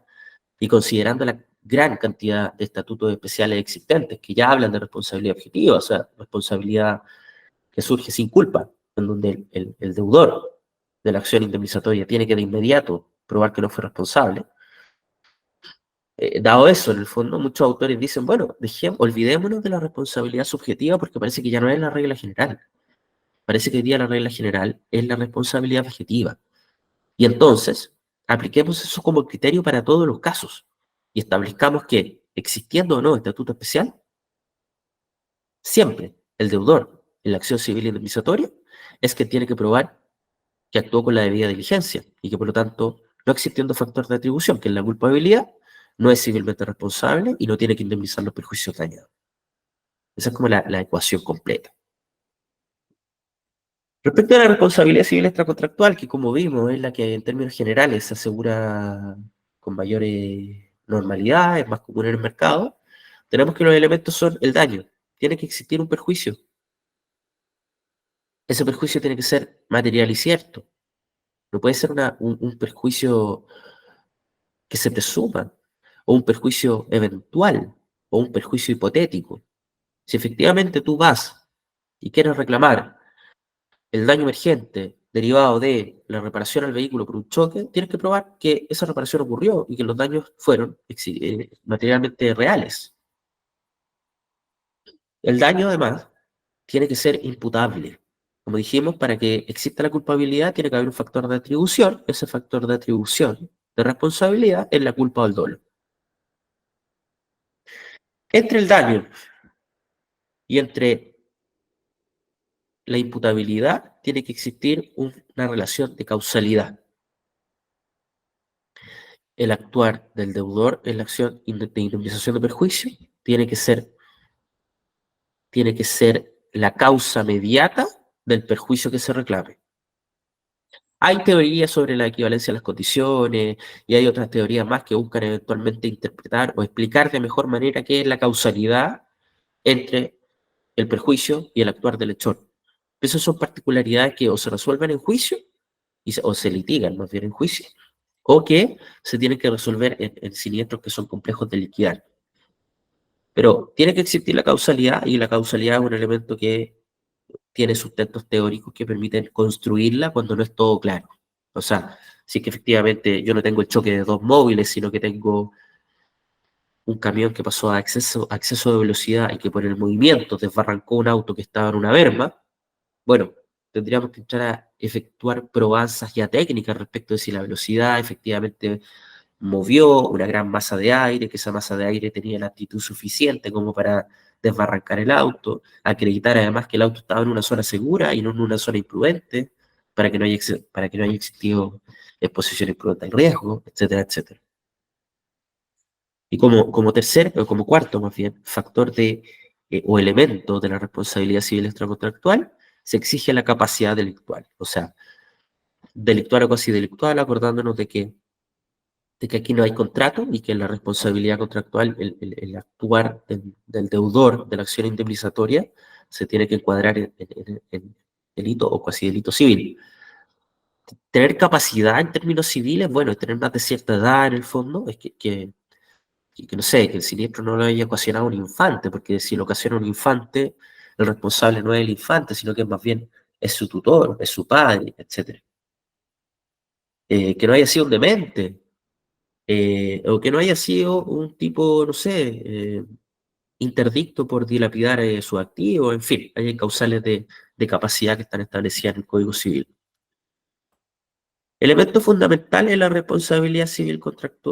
y considerando la gran cantidad de estatutos especiales existentes que ya hablan de responsabilidad objetiva, o sea, responsabilidad que surge sin culpa, en donde el deudor de la acción indemnizatoria tiene que de inmediato probar que no fue responsable. Dado eso, en el fondo, muchos autores dicen, bueno, olvidémonos de la responsabilidad subjetiva porque parece que ya no es la regla general. Parece que hoy día la regla general es la responsabilidad objetiva. Y entonces, apliquemos eso como criterio para todos los casos y establezcamos que, existiendo o no estatuto especial, siempre el deudor en la acción civil indemnizatoria es que tiene que probar que actuó con la debida diligencia y que, por lo tanto, no existiendo factor de atribución, que es la culpabilidad, no es civilmente responsable y no tiene que indemnizar los perjuicios dañados. Esa es como la ecuación completa. Respecto a la responsabilidad civil extracontractual, que como vimos es la que en términos generales se asegura con mayor normalidad, es más común en el mercado, tenemos que los elementos son el daño. Tiene que existir un perjuicio. Ese perjuicio tiene que ser material y cierto. No puede ser un perjuicio que se presuma, o un perjuicio eventual, o un perjuicio hipotético. Si efectivamente tú vas y quieres reclamar el daño emergente derivado de la reparación al vehículo por un choque, tienes que probar que esa reparación ocurrió y que los daños fueron materialmente reales. El daño, además, tiene que ser imputable. Como dijimos, para que exista la culpabilidad tiene que haber un factor de atribución. Ese factor de atribución de responsabilidad es la culpa o el dolo. Entre el daño y entre la imputabilidad tiene que existir una relación de causalidad. El actuar del deudor en la acción de indemnización de perjuicio tiene que ser la causa mediata del perjuicio que se reclame. Hay teorías sobre la equivalencia de las condiciones y hay otras teorías más que buscan eventualmente interpretar o explicar de mejor manera qué es la causalidad entre el perjuicio y el actuar del hechor. Esas son particularidades que o se resuelven en juicio o se litigan más bien en juicio, o que se tienen que resolver en siniestros que son complejos de liquidar. Pero tiene que existir la causalidad y la causalidad es un elemento que tiene sustentos teóricos que permiten construirla cuando no es todo claro. O sea, si es que efectivamente yo no tengo el choque de dos móviles, sino que tengo un camión que pasó a exceso de velocidad y que por el movimiento desbarrancó un auto que estaba en una berma, bueno, tendríamos que entrar a efectuar probanzas ya técnicas respecto de si la velocidad efectivamente movió una gran masa de aire, que esa masa de aire tenía la altitud suficiente como para desbarrancar el auto, acreditar además que el auto estaba en una zona segura y no en una zona imprudente, para que no haya existido exposición imprudente al riesgo, etcétera, etcétera. Y como tercer, o como cuarto más bien, factor o elemento de la responsabilidad civil extracontractual, se exige la capacidad delictual. O sea, delictual o casi delictual, acordándonos de que aquí no hay contrato y que la responsabilidad contractual, el actuar del deudor de la acción indemnizatoria, se tiene que encuadrar en delito o casi delito civil. Tener capacidad en términos civiles, bueno, es tener más de cierta edad en el fondo, es que no sé, que el siniestro no lo haya ocasionado un infante, porque si lo ocasiona un infante, el responsable no es el infante, sino que más bien es su tutor, es su padre, etc. Que no haya sido un demente, o que no haya sido un tipo, no sé, interdicto por dilapidar su activo, en fin, hay causales de capacidad que están establecidas en el Código Civil. Elemento fundamental en la responsabilidad civil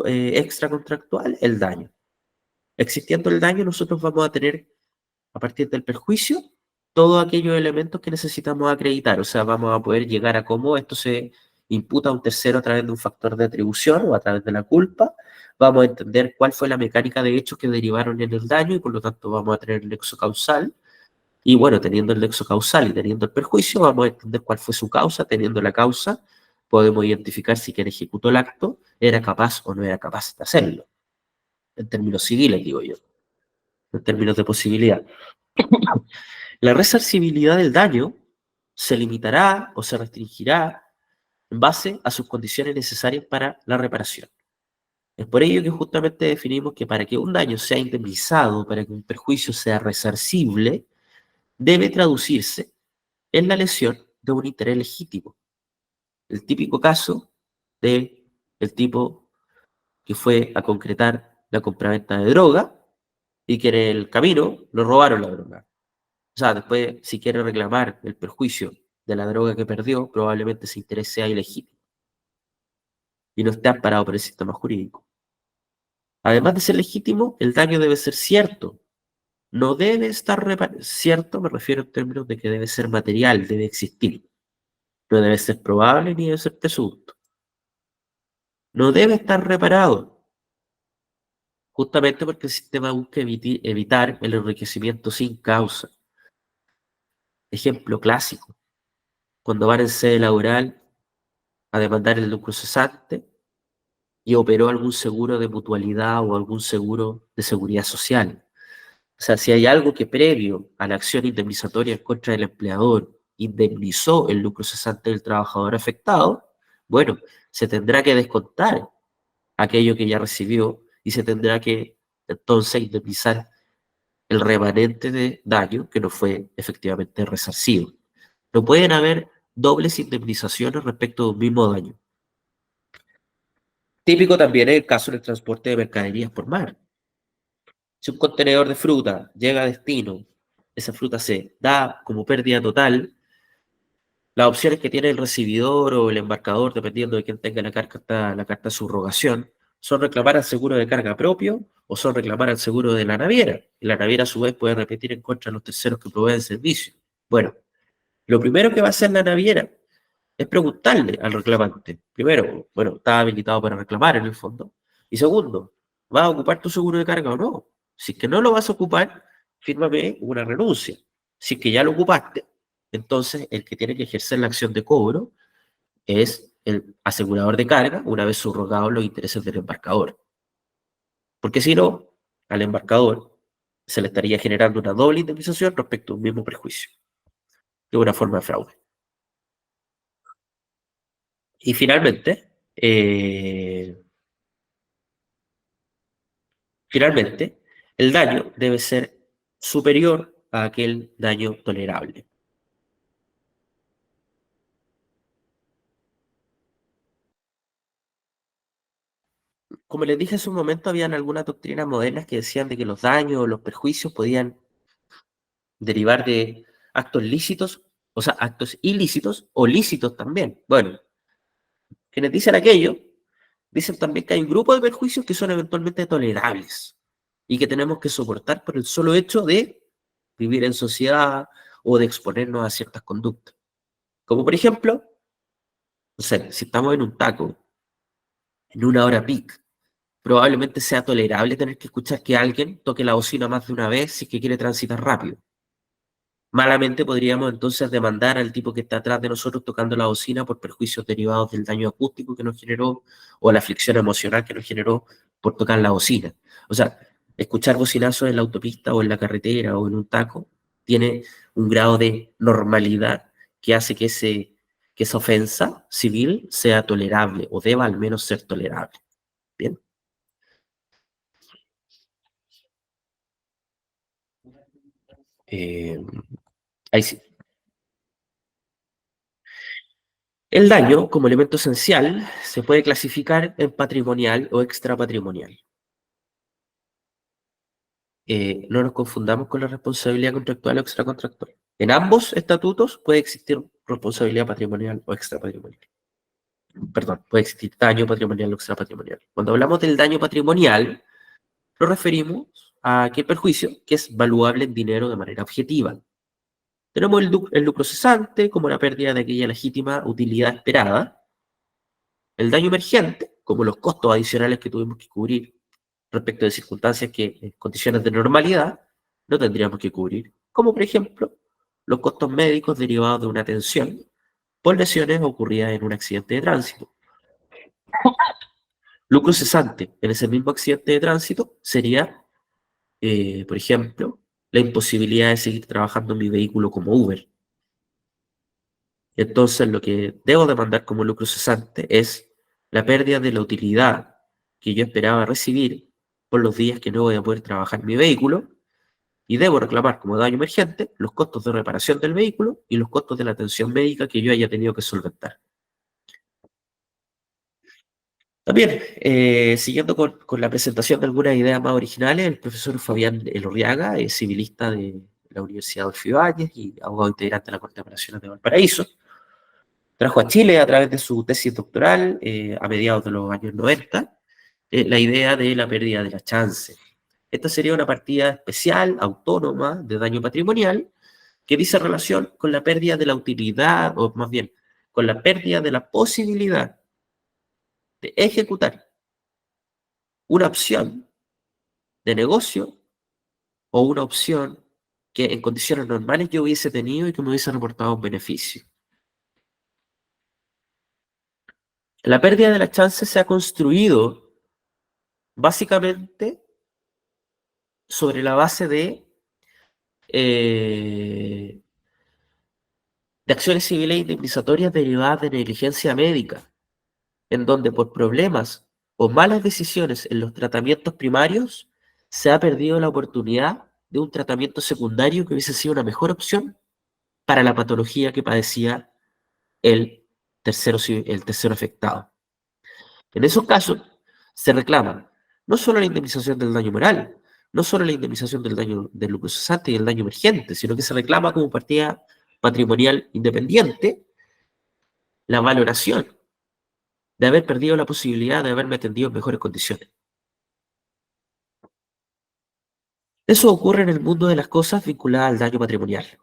extracontractual, el daño. Existiendo el daño, nosotros vamos a tener, a partir del perjuicio, todos aquellos elementos que necesitamos acreditar. O sea, vamos a poder llegar a cómo esto se imputa a un tercero a través de un factor de atribución o a través de la culpa. Vamos a entender cuál fue la mecánica de hechos que derivaron en el daño y por lo tanto vamos a tener el nexo causal. Y bueno, teniendo el nexo causal y teniendo el perjuicio, vamos a entender cuál fue su causa. Teniendo la causa, podemos identificar si quien ejecutó el acto era capaz o no era capaz de hacerlo. En términos civiles, digo yo. en términos de posibilidad. La resarcibilidad del daño se limitará o se restringirá en base a sus condiciones necesarias para la reparación. Es por ello que justamente definimos que para que un daño sea indemnizado, para que un perjuicio sea resarcible, debe traducirse en la lesión de un interés legítimo. El típico caso de el tipo que fue a concretar la compraventa de droga y que en el camino lo robaron la droga. O sea, después, si quiere reclamar el perjuicio de la droga que perdió, probablemente ese interés sea ilegítimo y no esté amparado por el sistema jurídico. Además de ser legítimo, el daño debe ser cierto. No debe estar cierto, me refiero en términos de que debe ser material, debe existir. No debe ser probable ni debe ser presunto. No debe estar reparado, justamente porque el sistema busca evitar el enriquecimiento sin causa. Ejemplo clásico, cuando van en sede laboral a demandar el lucro cesante y operó algún seguro de mutualidad o algún seguro de seguridad social. O sea, si hay algo que previo a la acción indemnizatoria en contra del empleador indemnizó el lucro cesante del trabajador afectado, bueno, se tendrá que descontar aquello que ya recibió y se tendrá que entonces indemnizar el remanente de daño que no fue efectivamente resarcido. No pueden haber dobles indemnizaciones respecto de un mismo daño. Típico también es el caso del transporte de mercaderías por mar. Si un contenedor de fruta llega a destino, esa fruta se da como pérdida total, las opciones que tiene el recibidor o el embarcador, dependiendo de quién tenga la carta de subrogación, son reclamar al seguro de carga propio o son reclamar al seguro de la naviera. Y la naviera a su vez puede repetir en contra de los terceros que proveen servicio. Bueno, lo primero que va a hacer la naviera es preguntarle al reclamante. Primero, bueno, ¿estás habilitado para reclamar en el fondo? Y segundo, ¿vas a ocupar tu seguro de carga o no? Si es que no lo vas a ocupar, fírmame una renuncia. Si es que ya lo ocupaste, entonces el que tiene que ejercer la acción de cobro es el asegurador de carga, una vez subrogados los intereses del embarcador. Porque si no, al embarcador se le estaría generando una doble indemnización respecto a un mismo perjuicio. De una forma de fraude. Y finalmente, el daño debe ser superior a aquel daño tolerable. Como les dije hace un momento, habían algunas doctrinas modernas que decían de que los daños o los perjuicios podían derivar de actos lícitos, o sea, actos ilícitos o lícitos también. Bueno, quienes dicen aquello, dicen también que hay un grupo de perjuicios que son eventualmente tolerables y que tenemos que soportar por el solo hecho de vivir en sociedad o de exponernos a ciertas conductas. Como por ejemplo, no sé, si estamos en un taco, en una hora peak, probablemente sea tolerable tener que escuchar que alguien toque la bocina más de una vez si es que quiere transitar rápido. Malamente podríamos entonces demandar al tipo que está atrás de nosotros tocando la bocina por perjuicios derivados del daño acústico que nos generó o la aflicción emocional que nos generó por tocar la bocina. O sea, escuchar bocinazos en la autopista o en la carretera o en un taco tiene un grado de normalidad que hace que esa ofensa civil sea tolerable o deba al menos ser tolerable. Bien. Ahí sí. El daño, como elemento esencial, se puede clasificar en patrimonial o extrapatrimonial. No nos confundamos con la responsabilidad contractual o extracontractual. En ambos estatutos puede existir responsabilidad patrimonial o extrapatrimonial. Perdón, puede existir daño patrimonial o extrapatrimonial. Cuando hablamos del daño patrimonial, nos referimos a aquel perjuicio que es valuable en dinero de manera objetiva. Tenemos el lucro cesante como la pérdida de aquella legítima utilidad esperada. El daño emergente, como los costos adicionales que tuvimos que cubrir respecto de circunstancias que en condiciones de normalidad no tendríamos que cubrir, como por ejemplo los costos médicos derivados de una atención por lesiones ocurridas en un accidente de tránsito. Lucro cesante en ese mismo accidente de tránsito sería por ejemplo, la imposibilidad de seguir trabajando en mi vehículo como Uber. Entonces, lo que debo demandar como lucro cesante es la pérdida de la utilidad que yo esperaba recibir por los días que no voy a poder trabajar en mi vehículo, y debo reclamar como daño emergente los costos de reparación del vehículo y los costos de la atención médica que yo haya tenido que solventar. También, siguiendo con la presentación de algunas ideas más originales, el profesor Fabián Elorriaga, civilista de la Universidad Adolfo Ibáñez y abogado integrante de la Corte de Apelaciones de Valparaíso, trajo a Chile a través de su tesis doctoral a mediados de los años 90 la idea de la pérdida de la chance. Esta sería una partida especial, autónoma, de daño patrimonial, que dice relación con la pérdida de la utilidad, o más bien, con la pérdida de la posibilidad de ejecutar una opción de negocio o una opción que en condiciones normales yo hubiese tenido y que me hubiese reportado un beneficio. La pérdida de la chance se ha construido básicamente sobre la base de acciones civiles indemnizatorias derivadas de negligencia médica, en donde por problemas o malas decisiones en los tratamientos primarios se ha perdido la oportunidad de un tratamiento secundario que hubiese sido una mejor opción para la patología que padecía el tercero afectado. En esos casos se reclama no solo la indemnización del daño moral, no solo la indemnización del daño del lucro cesante y el daño emergente, sino que se reclama como partida patrimonial independiente la valoración de haber perdido la posibilidad de haberme atendido en mejores condiciones. Eso ocurre en el mundo de las cosas vinculadas al daño patrimonial.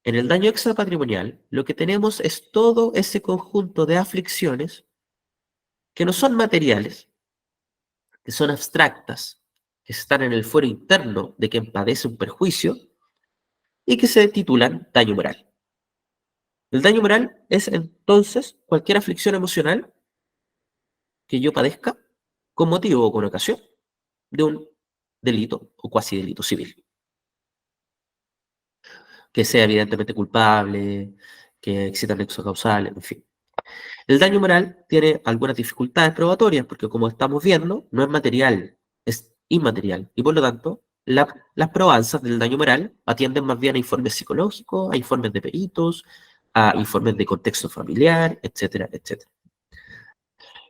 En el daño extrapatrimonial, lo que tenemos es todo ese conjunto de aflicciones que no son materiales, que son abstractas, que están en el fuero interno de quien padece un perjuicio y que se titulan daño moral. El daño moral es entonces cualquier aflicción emocional que yo padezca con motivo o con ocasión de un delito o cuasi delito civil. Que sea evidentemente culpable, que exista nexo causal, en fin. El daño moral tiene algunas dificultades probatorias porque, como estamos viendo, no es material, es inmaterial. Y por lo tanto, las probanzas del daño moral atienden más bien a informes psicológicos, a informes de peritos, a informes de contexto familiar, etcétera, etcétera.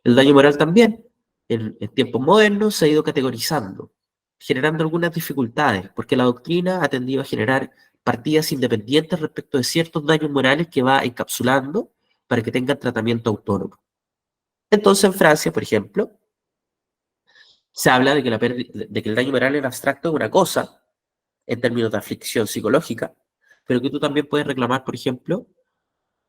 El daño moral también, en tiempos modernos, se ha ido categorizando, generando algunas dificultades, porque la doctrina ha tendido a generar partidas independientes respecto de ciertos daños morales que va encapsulando para que tengan tratamiento autónomo. Entonces, en Francia, por ejemplo, se habla de que el daño moral en abstracto es una cosa, en términos de aflicción psicológica, pero que tú también puedes reclamar, por ejemplo,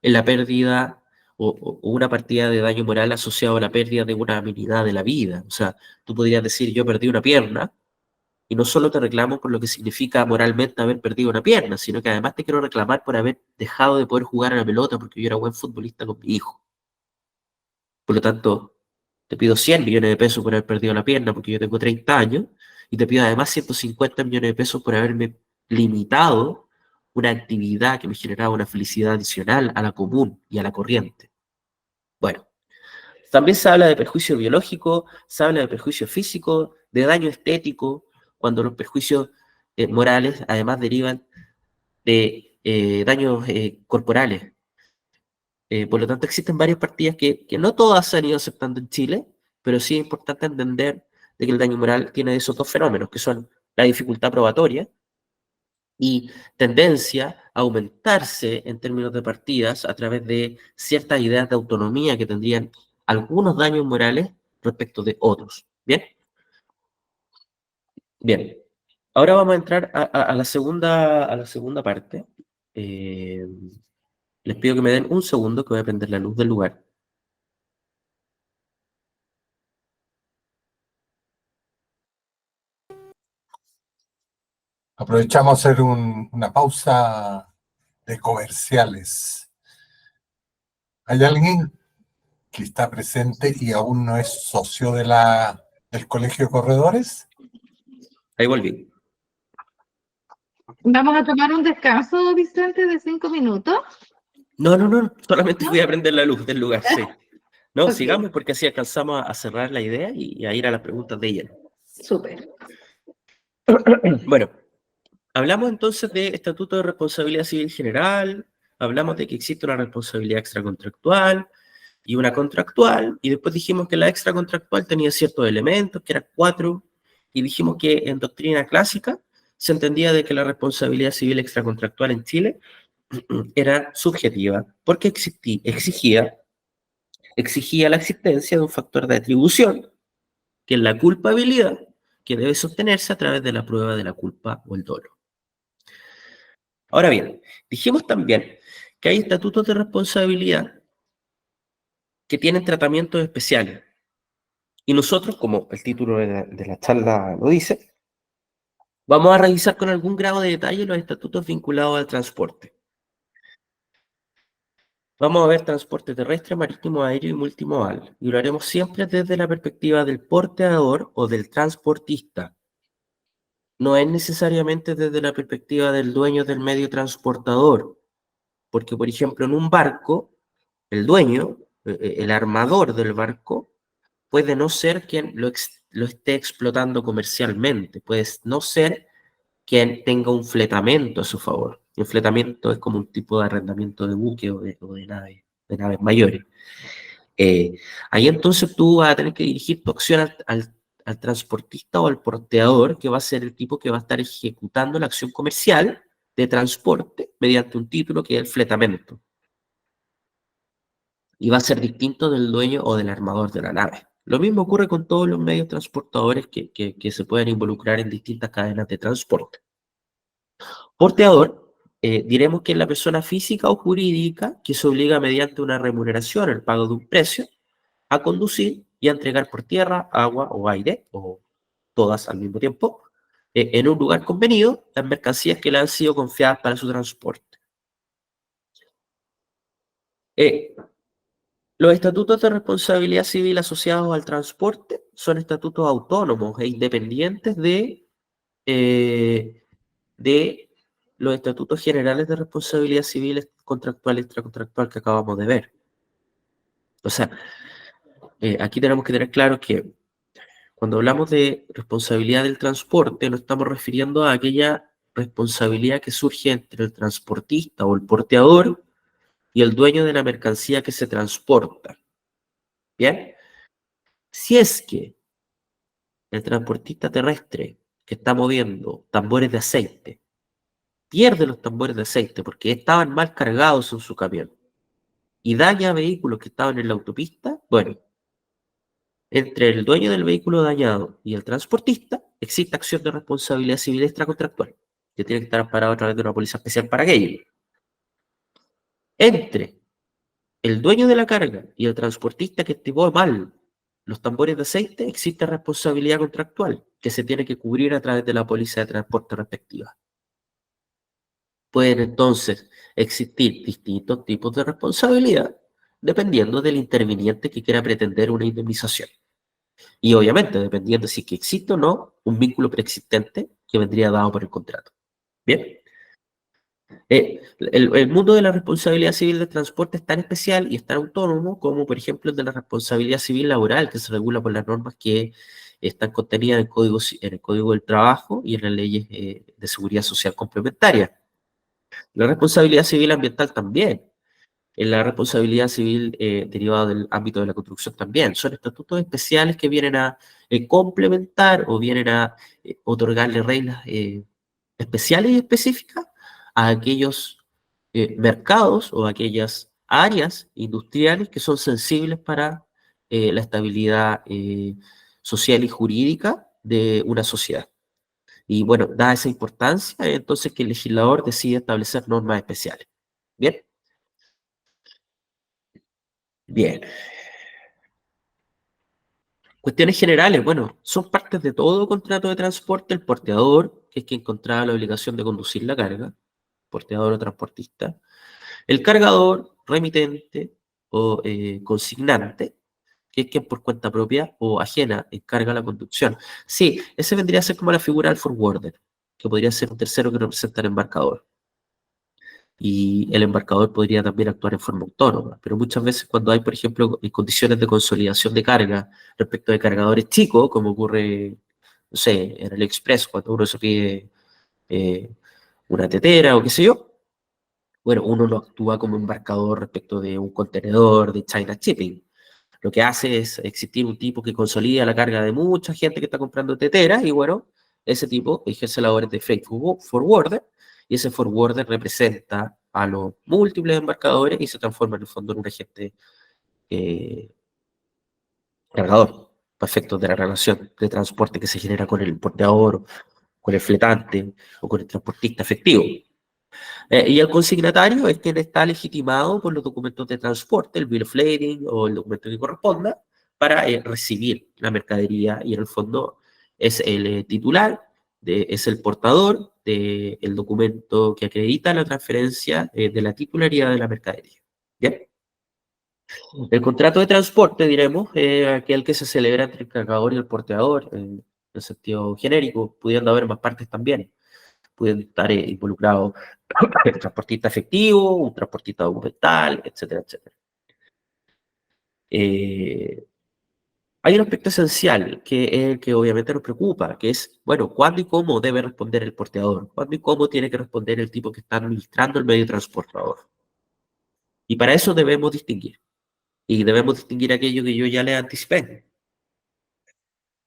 en la pérdida o una partida de daño moral asociado a la pérdida de una amenidad de la vida. O sea, tú podrías decir, yo perdí una pierna, y no solo te reclamo por lo que significa moralmente haber perdido una pierna, sino que además te quiero reclamar por haber dejado de poder jugar a la pelota porque yo era buen futbolista con mi hijo. Por lo tanto, te pido 100 millones de pesos por haber perdido la pierna porque yo tengo 30 años, y te pido además 150 millones de pesos por haberme limitado una actividad que me generaba una felicidad adicional a la común y a la corriente. Bueno, también se habla de perjuicio biológico, se habla de perjuicio físico, de daño estético, cuando los perjuicios morales además derivan de daños corporales. Por lo tanto, existen varias partidas que no todas se han ido aceptando en Chile, pero sí es importante entender de que el daño moral tiene esos dos fenómenos, que son la dificultad probatoria y tendencia a aumentarse en términos de partidas a través de ciertas ideas de autonomía que tendrían algunos daños morales respecto de otros. ¿Bien? Bien. Ahora vamos a entrar a la segunda parte. Les pido que me den un segundo que voy a prender la luz del lugar. Aprovechamos a hacer una pausa de comerciales. ¿Hay alguien que está presente y aún no es socio del Colegio de Corredores? Ahí volví. Vamos a tomar un descanso, Vicente, de 5 minutos. No, solamente fui a prender la luz del lugar, sí. No, Ok. sigamos porque así alcanzamos a cerrar la idea y a ir a las preguntas de ella. Súper. Bueno, hablamos entonces de Estatuto de Responsabilidad Civil General, hablamos de que existe una responsabilidad extracontractual y una contractual, y después dijimos que la extracontractual tenía ciertos elementos, que eran 4, y dijimos que en doctrina clásica se entendía de que la responsabilidad civil extracontractual en Chile era subjetiva, porque exigía la existencia de un factor de atribución, que es la culpabilidad, que debe sostenerse a través de la prueba de la culpa o el dolo. Ahora bien, dijimos también que hay estatutos de responsabilidad que tienen tratamientos especiales. Y nosotros, como el título de la charla lo dice, vamos a revisar con algún grado de detalle los estatutos vinculados al transporte. Vamos a ver transporte terrestre, marítimo, aéreo y multimodal. Y lo haremos siempre desde la perspectiva del porteador o del transportista. No es necesariamente desde la perspectiva del dueño del medio transportador. Porque, por ejemplo, en un barco, el dueño, el armador del barco, puede no ser quien lo esté explotando comercialmente, puede no ser quien tenga un fletamento a su favor. El fletamento es como un tipo de arrendamiento de buque o de naves mayores. Ahí entonces tú vas a tener que dirigir tu acción al transportista o al porteador, que va a ser el tipo que va a estar ejecutando la acción comercial de transporte mediante un título que es el fletamento. Y va a ser distinto del dueño o del armador de la nave. Lo mismo ocurre con todos los medios transportadores que se pueden involucrar en distintas cadenas de transporte. Porteador, diremos que es la persona física o jurídica que se obliga mediante una remuneración, el pago de un precio, a conducir y a entregar por tierra, agua o aire, o todas al mismo tiempo, en un lugar convenido, las mercancías que le han sido confiadas para su transporte. Los estatutos de responsabilidad civil asociados al transporte son estatutos autónomos e independientes de los estatutos generales de responsabilidad civil contractual y extracontractual que acabamos de ver. O sea, aquí tenemos que tener claro que cuando hablamos de responsabilidad del transporte, nos estamos refiriendo a aquella responsabilidad que surge entre el transportista o el porteador y el dueño de la mercancía que se transporta. ¿Bien? Si es que el transportista terrestre que está moviendo tambores de aceite pierde los tambores de aceite porque estaban mal cargados en su camión y daña vehículos que estaban en la autopista, bueno, entre el dueño del vehículo dañado y el transportista existe acción de responsabilidad civil extracontractual que tiene que estar amparado a través de una póliza especial para aquello. Entre el dueño de la carga y el transportista que estimó mal los tambores de aceite, existe responsabilidad contractual que se tiene que cubrir a través de la póliza de transporte respectiva. Pueden entonces existir distintos tipos de responsabilidad dependiendo del interviniente que quiera pretender una indemnización. Y obviamente dependiendo si que existe o no un vínculo preexistente que vendría dado por el contrato. Bien. El mundo de la responsabilidad civil del transporte es tan especial y es tan autónomo como, por ejemplo, el de la responsabilidad civil laboral, que se regula por las normas que están contenidas en el Código del Trabajo y en las leyes de seguridad social complementarias. La responsabilidad civil ambiental también, en la responsabilidad civil derivada del ámbito de la construcción también. Son estatutos especiales que vienen a complementar o vienen a otorgarle reglas especiales y específicas a aquellos mercados o aquellas áreas industriales que son sensibles para la estabilidad social y jurídica de una sociedad. Y bueno, dada esa importancia, entonces que el legislador decide establecer normas especiales. ¿Bien? Bien. Cuestiones generales, bueno, son partes de todo contrato de transporte, el porteador, que es quien contrae la obligación de conducir la carga, porteador o transportista, el cargador, remitente o consignante, que es quien por cuenta propia o ajena encarga la conducción. Sí, ese vendría a ser como la figura del forwarder, que podría ser un tercero que representa al embarcador. Y el embarcador podría también actuar en forma autónoma, pero muchas veces cuando hay, por ejemplo, condiciones de consolidación de carga respecto de cargadores chicos, como ocurre, no sé, en el Express, cuando uno se pide eh, una tetera o qué sé yo, bueno, uno no actúa como embarcador respecto de un contenedor de China Shipping. Lo que hace es existir un tipo que consolida la carga de mucha gente que está comprando teteras y bueno, ese tipo ejerce labores de freight forwarder y ese forwarder representa a los múltiples embarcadores y se transforma en el fondo en un agente eh, cargador, para efectos de la relación de transporte que se genera con el importador, con el fletante o con el transportista efectivo. Y el consignatario es quien está legitimado por los documentos de transporte, el bill of lading o el documento que corresponda, para recibir la mercadería y en el fondo es el titular, es el portador del documento que acredita la transferencia de la titularidad de la mercadería. ¿Bien? El contrato de transporte, diremos, aquel que se celebra entre el cargador y el portador, en el sentido genérico, pudiendo haber más partes también. Pueden estar involucrados el transportista efectivo, un transportista documental, etcétera, etcétera. Hay un aspecto esencial que es el que obviamente nos preocupa, que es, bueno, ¿cuándo y cómo debe responder el porteador? ¿Cuándo y cómo tiene que responder el tipo que está administrando el medio transportador? Y para eso debemos distinguir. Y debemos distinguir aquello que yo ya le anticipé.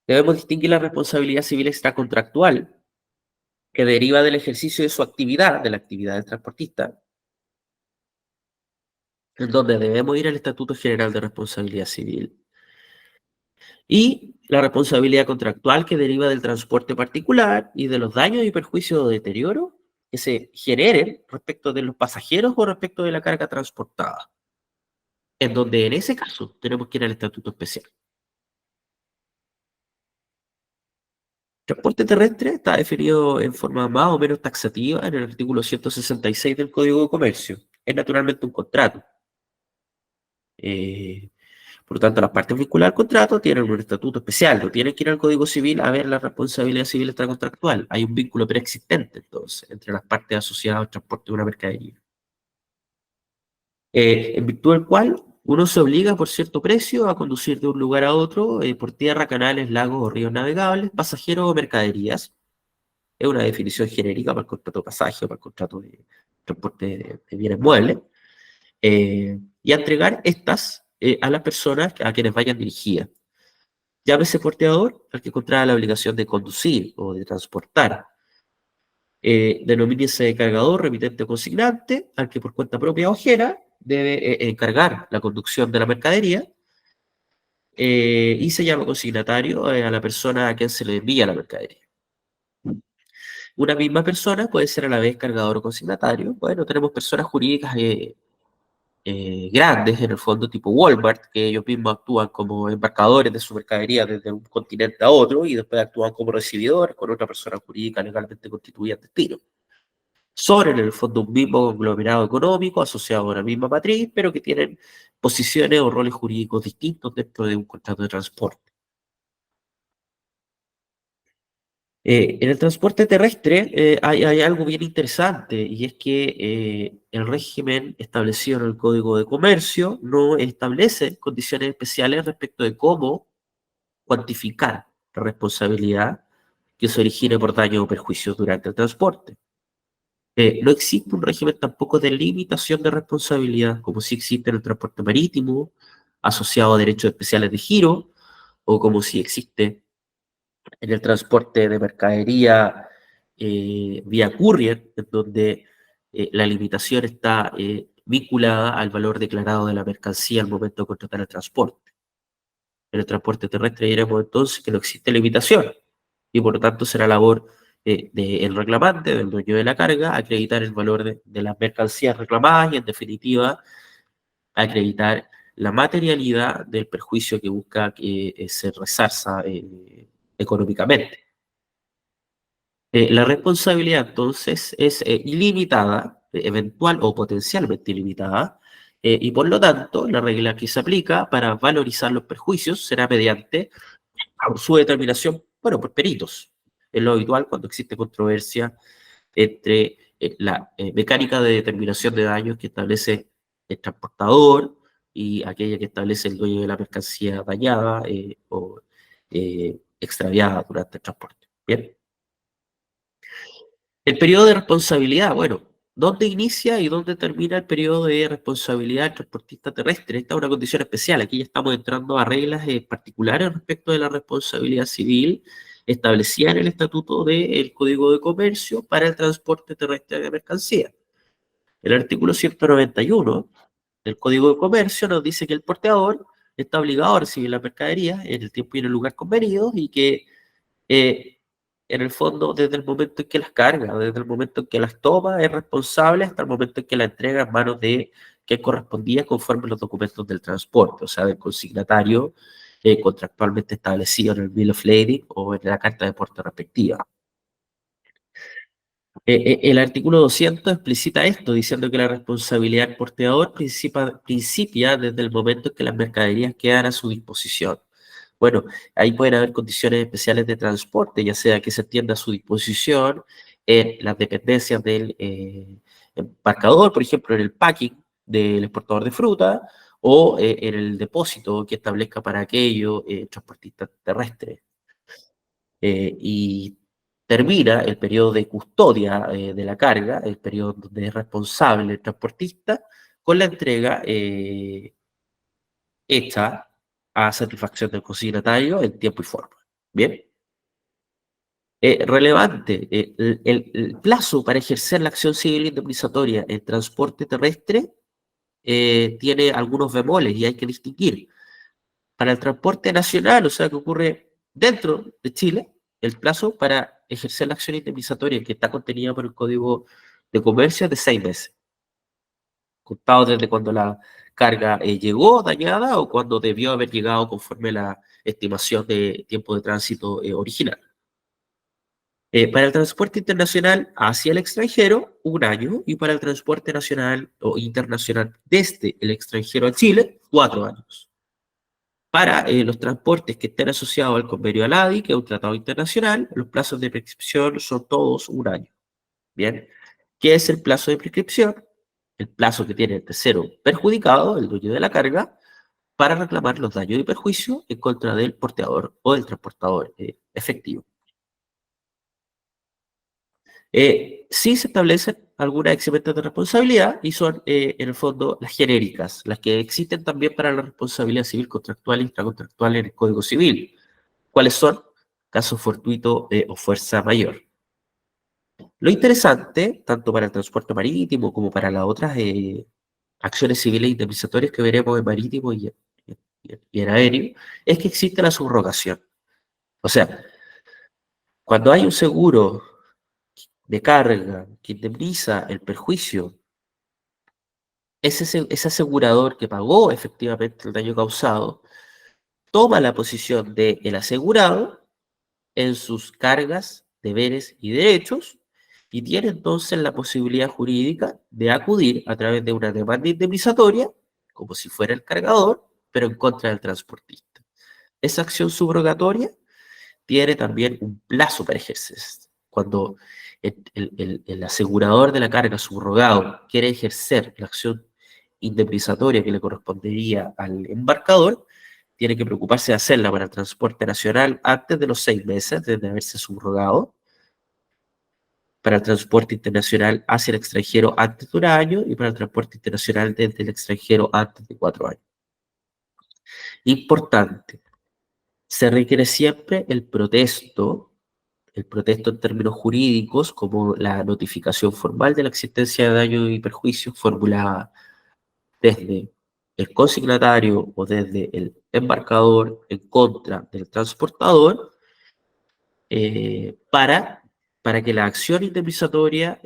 Debemos distinguir la responsabilidad civil extracontractual que deriva del ejercicio de su actividad, de la actividad del transportista, en donde debemos ir al Estatuto General de Responsabilidad Civil. Y la responsabilidad contractual que deriva del transporte particular y de los daños y perjuicios o deterioro que se generen respecto de los pasajeros o respecto de la carga transportada. En donde en ese caso tenemos que ir al Estatuto Especial. Transporte terrestre está definido en forma más o menos taxativa en el artículo 166 del Código de Comercio. Es naturalmente un contrato. Por lo tanto, las partes vinculadas al contrato tienen un estatuto especial, no tienen que ir al Código Civil a ver la responsabilidad civil extracontractual. Hay un vínculo preexistente, entonces, entre las partes asociadas al transporte de una mercadería. En virtud del cual uno se obliga por cierto precio a conducir de un lugar a otro por tierra, canales, lagos o ríos navegables, pasajeros o mercaderías. Es una definición genérica para el contrato de pasaje o para el contrato de transporte de bienes muebles. Y a entregar estas a las personas a quienes vayan dirigidas. Llámese porteador al que contrae la obligación de conducir o de transportar. Denomínese cargador, remitente o consignante al que por cuenta propia o ajena debe encargar la conducción de la mercadería. Y se llama consignatario a la persona a quien se le envía la mercadería. Una misma persona puede ser a la vez cargador o consignatario. Bueno, tenemos personas jurídicas grandes, en el fondo tipo Walmart, que ellos mismos actúan como embarcadores de su mercadería desde un continente a otro y después actúan como recibidores con otra persona jurídica legalmente constituida en destino. Son en el fondo un mismo conglomerado económico asociado a una misma matriz, pero que tienen posiciones o roles jurídicos distintos dentro de un contrato de transporte. En el transporte terrestre hay algo bien interesante y es que el régimen establecido en el Código de Comercio no establece condiciones especiales respecto de cómo cuantificar la responsabilidad que se origine por daño o perjuicios durante el transporte. No existe un régimen tampoco de limitación de responsabilidad, como sí existe en el transporte marítimo, asociado a derechos especiales de giro, o como sí existe en el transporte de mercadería vía courier, en donde la limitación está vinculada al valor declarado de la mercancía al momento de contratar el transporte. En el transporte terrestre diremos entonces que no existe limitación y por lo tanto será labor del reclamante, del dueño de la carga, acreditar el valor de las mercancías reclamadas y en definitiva acreditar la materialidad del perjuicio que busca que se resarza económicamente. La responsabilidad entonces es ilimitada, eventual o potencialmente ilimitada, Y por lo tanto, la regla que se aplica para valorizar los perjuicios será mediante su determinación, bueno, por peritos. Es lo habitual cuando existe controversia entre la mecánica de determinación de daños que establece el transportador y aquella que establece el dueño de la mercancía dañada o extraviada durante el transporte. Bien. El periodo de responsabilidad, bueno, ¿dónde inicia y dónde termina el periodo de responsabilidad del transportista terrestre? Esta es una condición especial. Aquí ya estamos entrando a reglas particulares respecto de la responsabilidad civil establecida en el Estatuto del Código de Comercio para el transporte terrestre de mercancías. El artículo 191 del Código de Comercio nos dice que el porteador está obligado a recibir la mercadería en el tiempo y en el lugar convenidos y que en el fondo, desde el momento en que las carga, desde el momento en que las toma, es responsable hasta el momento en que la entrega en manos de quien correspondía conforme a los documentos del transporte, o sea, del consignatario contractualmente establecido en el Bill of Lading o en la carta de porte respectiva. El artículo 200 explicita esto, diciendo que la responsabilidad del porteador principia desde el momento en que las mercaderías quedan a su disposición. Bueno, ahí pueden haber condiciones especiales de transporte, ya sea que se atienda a su disposición en las dependencias del embarcador, por ejemplo, en el packing del exportador de fruta, o en el depósito que establezca para aquello transportista terrestre. Y termina el periodo de custodia de la carga, el periodo donde es responsable el transportista, con la entrega hecha a satisfacción del consignatario en tiempo y forma. Bien. Relevante, el plazo para ejercer la acción civil indemnizatoria en transporte terrestre tiene algunos bemoles y hay que distinguir. Para el transporte nacional, o sea, que ocurre dentro de Chile, el plazo para ejercer la acción indemnizatoria que está contenida por el Código de Comercio es de 6 meses, contado desde cuando la carga llegó dañada o cuando debió haber llegado conforme a la estimación de tiempo de tránsito original. Para el transporte internacional hacia el extranjero, 1 año, y para el transporte nacional o internacional desde el extranjero a Chile, 4 años. Para los transportes que estén asociados al convenio ALADI, que es un tratado internacional, los plazos de prescripción son todos 1 año. Bien, ¿qué es el plazo de prescripción? El plazo que tiene el tercero perjudicado, el dueño de la carga, para reclamar los daños y perjuicios en contra del porteador o del transportador efectivo. Sí se establecen algunas eximentas de responsabilidad y son, en el fondo, las genéricas, las que existen también para la responsabilidad civil contractual e intracontractual en el Código Civil. ¿Cuáles son? Caso fortuito o fuerza mayor. Lo interesante, tanto para el transporte marítimo como para las otras acciones civiles indemnizatorias que veremos en marítimo y en aéreo, es que existe la subrogación. O sea, cuando hay un seguro de carga que indemniza el perjuicio, ese asegurador que pagó efectivamente el daño causado, toma la posición del asegurado en sus cargas, deberes y derechos, y tiene entonces la posibilidad jurídica de acudir a través de una demanda indemnizatoria, como si fuera el cargador, pero en contra del transportista. Esa acción subrogatoria tiene también un plazo para ejercerse. Cuando el asegurador de la carga subrogado quiere ejercer la acción indemnizatoria que le correspondería al embarcador, tiene que preocuparse de hacerla para el transporte nacional antes de los 6 meses desde haberse subrogado, para el transporte internacional hacia el extranjero antes de 1 año y para el transporte internacional desde el extranjero antes de 4 años. Importante, se requiere siempre el protesto en términos jurídicos, como la notificación formal de la existencia de daño y perjuicio formulada desde el consignatario o desde el embarcador en contra del transportador para que la acción indemnizatoria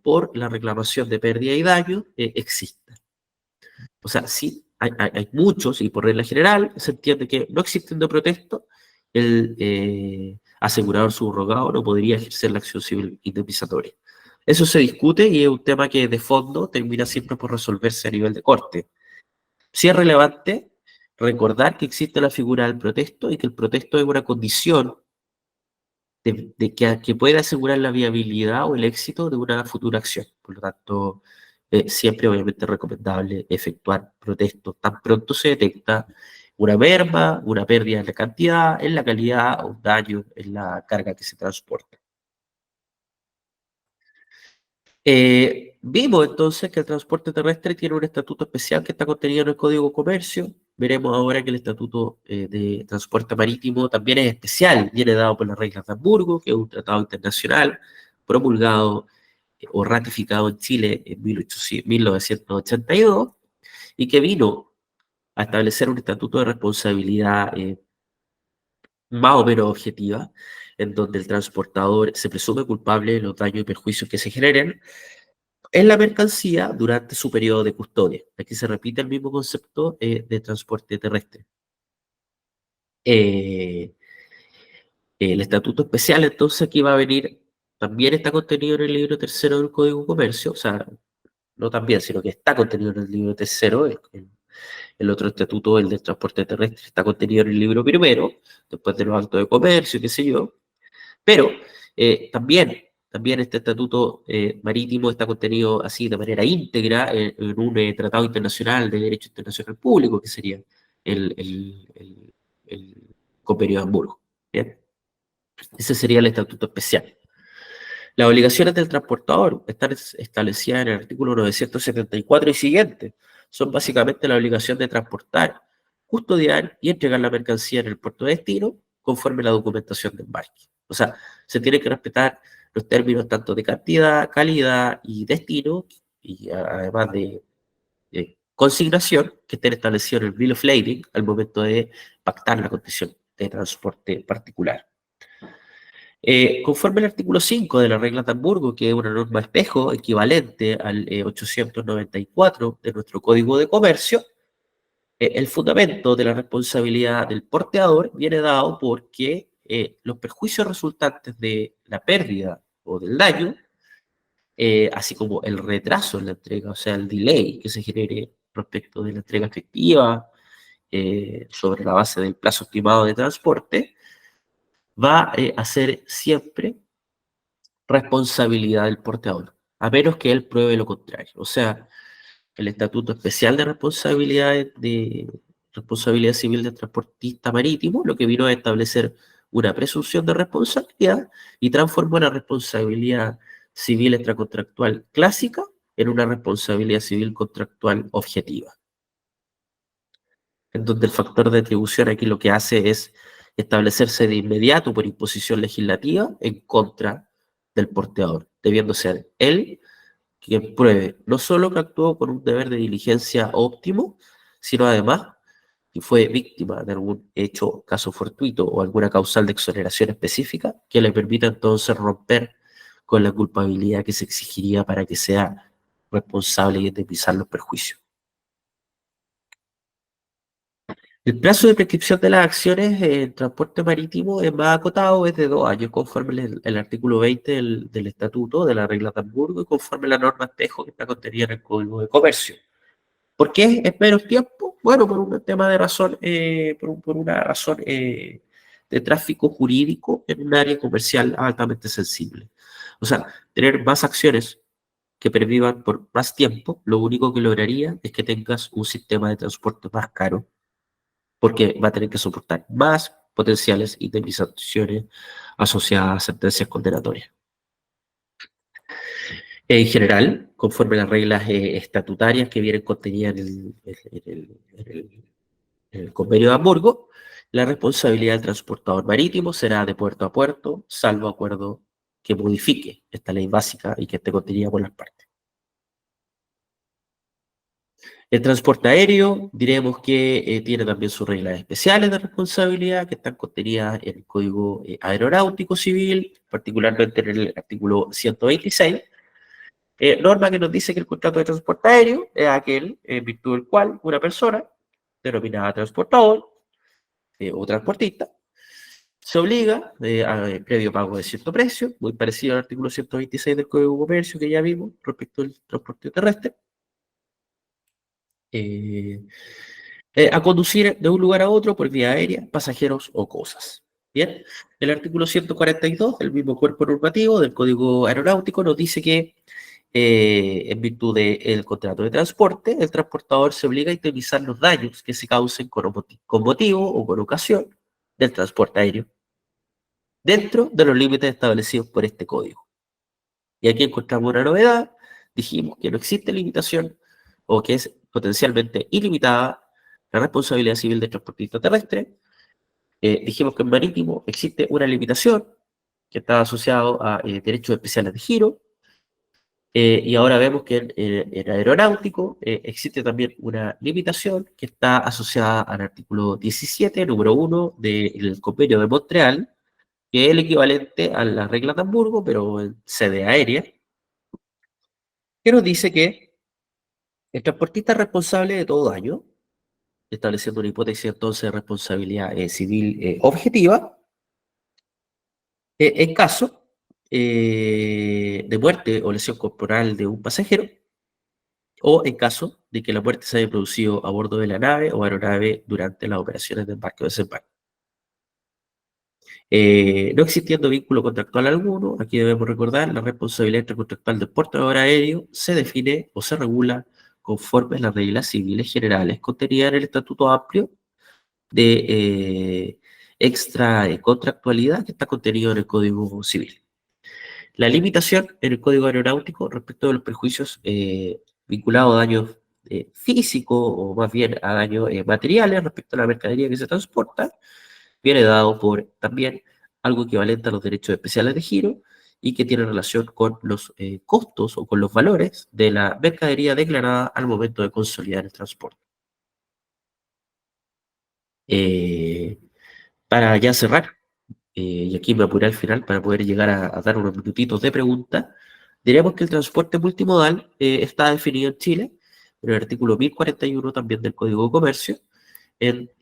por la reclamación de pérdida y daño exista. O sea, sí, hay muchos, y por regla general se entiende que no existiendo protesto, el asegurador subrogado no podría ejercer la acción civil indemnizatoria. Eso se discute y es un tema que de fondo termina siempre por resolverse a nivel de corte. Sí es relevante recordar que existe la figura del protesto y que el protesto es una condición que puede asegurar la viabilidad o el éxito de una futura acción. Por lo tanto, siempre obviamente es recomendable efectuar protestos tan pronto se detecta una merma, una pérdida en la cantidad, en la calidad o un daño en la carga que se transporta. Vimos entonces que el transporte terrestre tiene un estatuto especial que está contenido en el Código de Comercio. Veremos ahora que el estatuto de transporte marítimo también es especial, viene dado por las reglas de Hamburgo, que es un tratado internacional promulgado o ratificado en Chile en 1982 y que vino a establecer un estatuto de responsabilidad más o menos objetiva, en donde el transportador se presume culpable de los daños y perjuicios que se generen en la mercancía durante su periodo de custodia. Aquí se repite el mismo concepto de transporte terrestre. El estatuto especial, entonces, aquí va a venir, también está contenido en el libro tercero del Código de Comercio, o sea, no también, sino que está contenido en el libro tercero. El otro estatuto, el del transporte terrestre, está contenido en el libro primero, después de los actos de comercio, qué sé yo. Pero también este estatuto marítimo está contenido así de manera íntegra en un tratado internacional de derecho internacional público, que sería el Convenio de Hamburgo. ¿Bien? Ese sería el estatuto especial. Las obligaciones del transportador están establecidas en el artículo 974 y siguiente. Son básicamente la obligación de transportar, custodiar y entregar la mercancía en el puerto de destino conforme a la documentación de embarque. O sea, se tienen que respetar los términos tanto de cantidad, calidad y destino, y además de consignación que estén establecidos en el Bill of Lading al momento de pactar la condición de transporte particular. Conforme al artículo 5 de la regla de Hamburgo, que es una norma espejo equivalente al 894 de nuestro Código de Comercio, el fundamento de la responsabilidad del porteador viene dado porque los perjuicios resultantes de la pérdida o del daño, así como el retraso en la entrega, o sea, el delay que se genere respecto de la entrega efectiva sobre la base del plazo estimado de transporte, va a ser siempre responsabilidad del porteador, a menos que él pruebe lo contrario. O sea, el Estatuto Especial de Responsabilidad Civil del Transportista Marítimo lo que vino a establecer una presunción de responsabilidad y transformó la responsabilidad civil extracontractual clásica en una responsabilidad civil contractual objetiva, en donde el factor de atribución aquí lo que hace es establecerse de inmediato por imposición legislativa en contra del porteador, debiendo ser él quien pruebe no solo que actuó con un deber de diligencia óptimo, sino además que fue víctima de algún hecho, caso fortuito o alguna causal de exoneración específica que le permita entonces romper con la culpabilidad que se exigiría para que sea responsable y indemnizar los perjuicios. El plazo de prescripción de las acciones en transporte marítimo es más acotado, es de 2 años, conforme el artículo 20 del Estatuto de la Regla de Hamburgo y conforme la norma espejo que está contenida en el Código de Comercio. ¿Por qué es menos tiempo? Bueno, por un tema de razón, por una razón de tráfico jurídico en un área comercial altamente sensible. O sea, tener más acciones que pervivan por más tiempo, lo único que lograría es que tengas un sistema de transporte más caro, porque va a tener que soportar más potenciales indemnizaciones asociadas a sentencias condenatorias. En general, conforme a las reglas estatutarias que vienen contenidas en el Convenio de Hamburgo, la responsabilidad del transportador marítimo será de puerto a puerto, salvo acuerdo que modifique esta ley básica y que esté contenida por las partes. El transporte aéreo, diremos que tiene también sus reglas especiales de responsabilidad que están contenidas en el Código Aeronáutico Civil, particularmente en el artículo 126, norma que nos dice que el contrato de transporte aéreo es aquel en virtud del cual una persona, denominada transportador o transportista, se obliga previo pago de cierto precio, muy parecido al artículo 126 del Código de Comercio que ya vimos respecto al transporte terrestre, a conducir de un lugar a otro por vía aérea, pasajeros o cosas. Bien, el artículo 142 del mismo cuerpo normativo del Código Aeronáutico nos dice que en virtud del contrato de transporte, el transportador se obliga a indemnizar los daños que se causen con motivo o con ocasión del transporte aéreo, dentro de los límites establecidos por este código. Y aquí encontramos una novedad, dijimos que no existe limitación o que es potencialmente ilimitada la responsabilidad civil del transportista terrestre. Dijimos que en marítimo existe una limitación que está asociado a derechos especiales de giro, y ahora vemos que en aeronáutico existe también una limitación que está asociada al artículo 17, número 1 del Convenio de Montreal, que es el equivalente a la regla de Hamburgo, pero en sede aérea, que nos dice que el transportista es responsable de todo daño, estableciendo una hipótesis entonces de responsabilidad civil objetiva, en caso de muerte o lesión corporal de un pasajero, o en caso de que la muerte se haya producido a bordo de la nave o aeronave durante las operaciones de embarque o desembarque. No existiendo vínculo contractual alguno, aquí debemos recordar, la responsabilidad intercontractual del portador aéreo se define o se regula conforme a las reglas civiles generales contenidas en el Estatuto Amplio de extracontractualidad que está contenido en el Código Civil. La limitación en el Código Aeronáutico respecto de los perjuicios vinculados a daños físicos o más bien a daños materiales respecto a la mercadería que se transporta, viene dado por también algo equivalente a los derechos especiales de giro y que tiene relación con los costos o con los valores de la mercadería declarada al momento de consolidar el transporte. Para ya cerrar, y aquí me apuré al final para poder llegar a dar unos minutitos de pregunta, diremos que el transporte multimodal está definido en Chile, en el artículo 1041 también del Código de Comercio,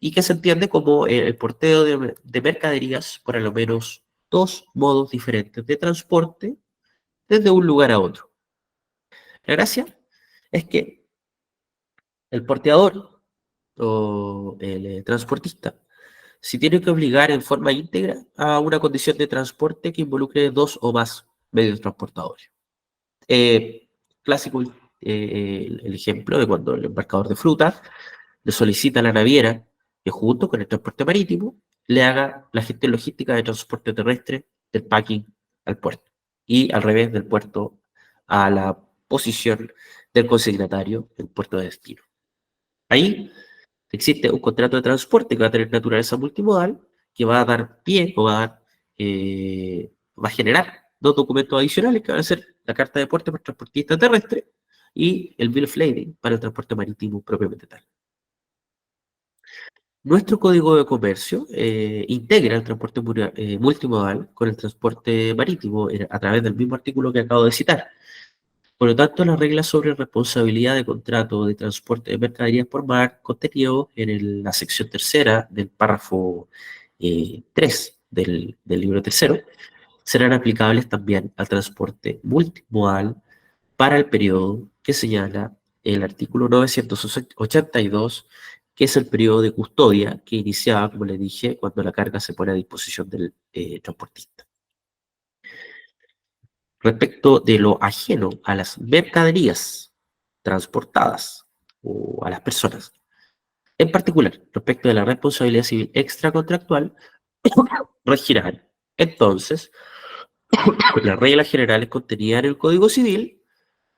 y que se entiende como el porteo de mercaderías por al menos dos modos diferentes de transporte desde un lugar a otro. La gracia es que el porteador o el transportista si tiene que obligar en forma íntegra a una condición de transporte que involucre dos o más medios transportadores. Clásico el ejemplo de cuando el embarcador de fruta le solicita a la naviera que junto con el transporte marítimo le haga la gestión logística de transporte terrestre del packing al puerto y al revés del puerto a la posición del consignatario en puerto de destino. Ahí existe un contrato de transporte que va a tener naturaleza multimodal, que va a dar pie o va a generar dos documentos adicionales que van a ser la carta de porte para el transportista terrestre y el bill of lading para el transporte marítimo propiamente tal. Nuestro código de comercio integra el transporte multimodal con el transporte marítimo a través del mismo artículo que acabo de citar. Por lo tanto, las reglas sobre responsabilidad de contrato de transporte de mercaderías por mar contenido en la sección tercera del párrafo 3 del libro tercero serán aplicables también al transporte multimodal para el periodo que señala el artículo 982, que es el periodo de custodia que iniciaba, como le dije, cuando la carga se pone a disposición del transportista. Respecto de lo ajeno a las mercaderías transportadas o a las personas, en particular, respecto de la responsabilidad civil extracontractual, regirán entonces las reglas generales contenidas en el Código Civil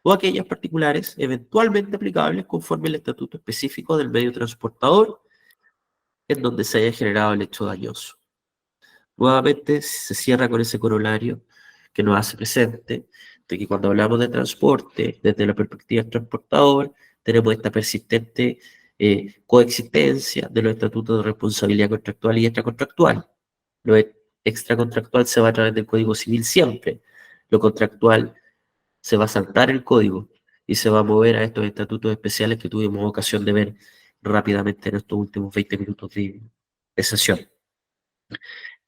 o aquellas particulares eventualmente aplicables conforme al estatuto específico del medio transportador en donde se haya generado el hecho dañoso. Nuevamente se cierra con ese corolario que nos hace presente de que cuando hablamos de transporte, desde la perspectiva del transportador, tenemos esta persistente coexistencia de los estatutos de responsabilidad contractual y extracontractual. Lo extracontractual se va a través del Código Civil siempre. Lo contractual se va a saltar el código y se va a mover a estos estatutos especiales que tuvimos ocasión de ver rápidamente en estos últimos 20 minutos de sesión.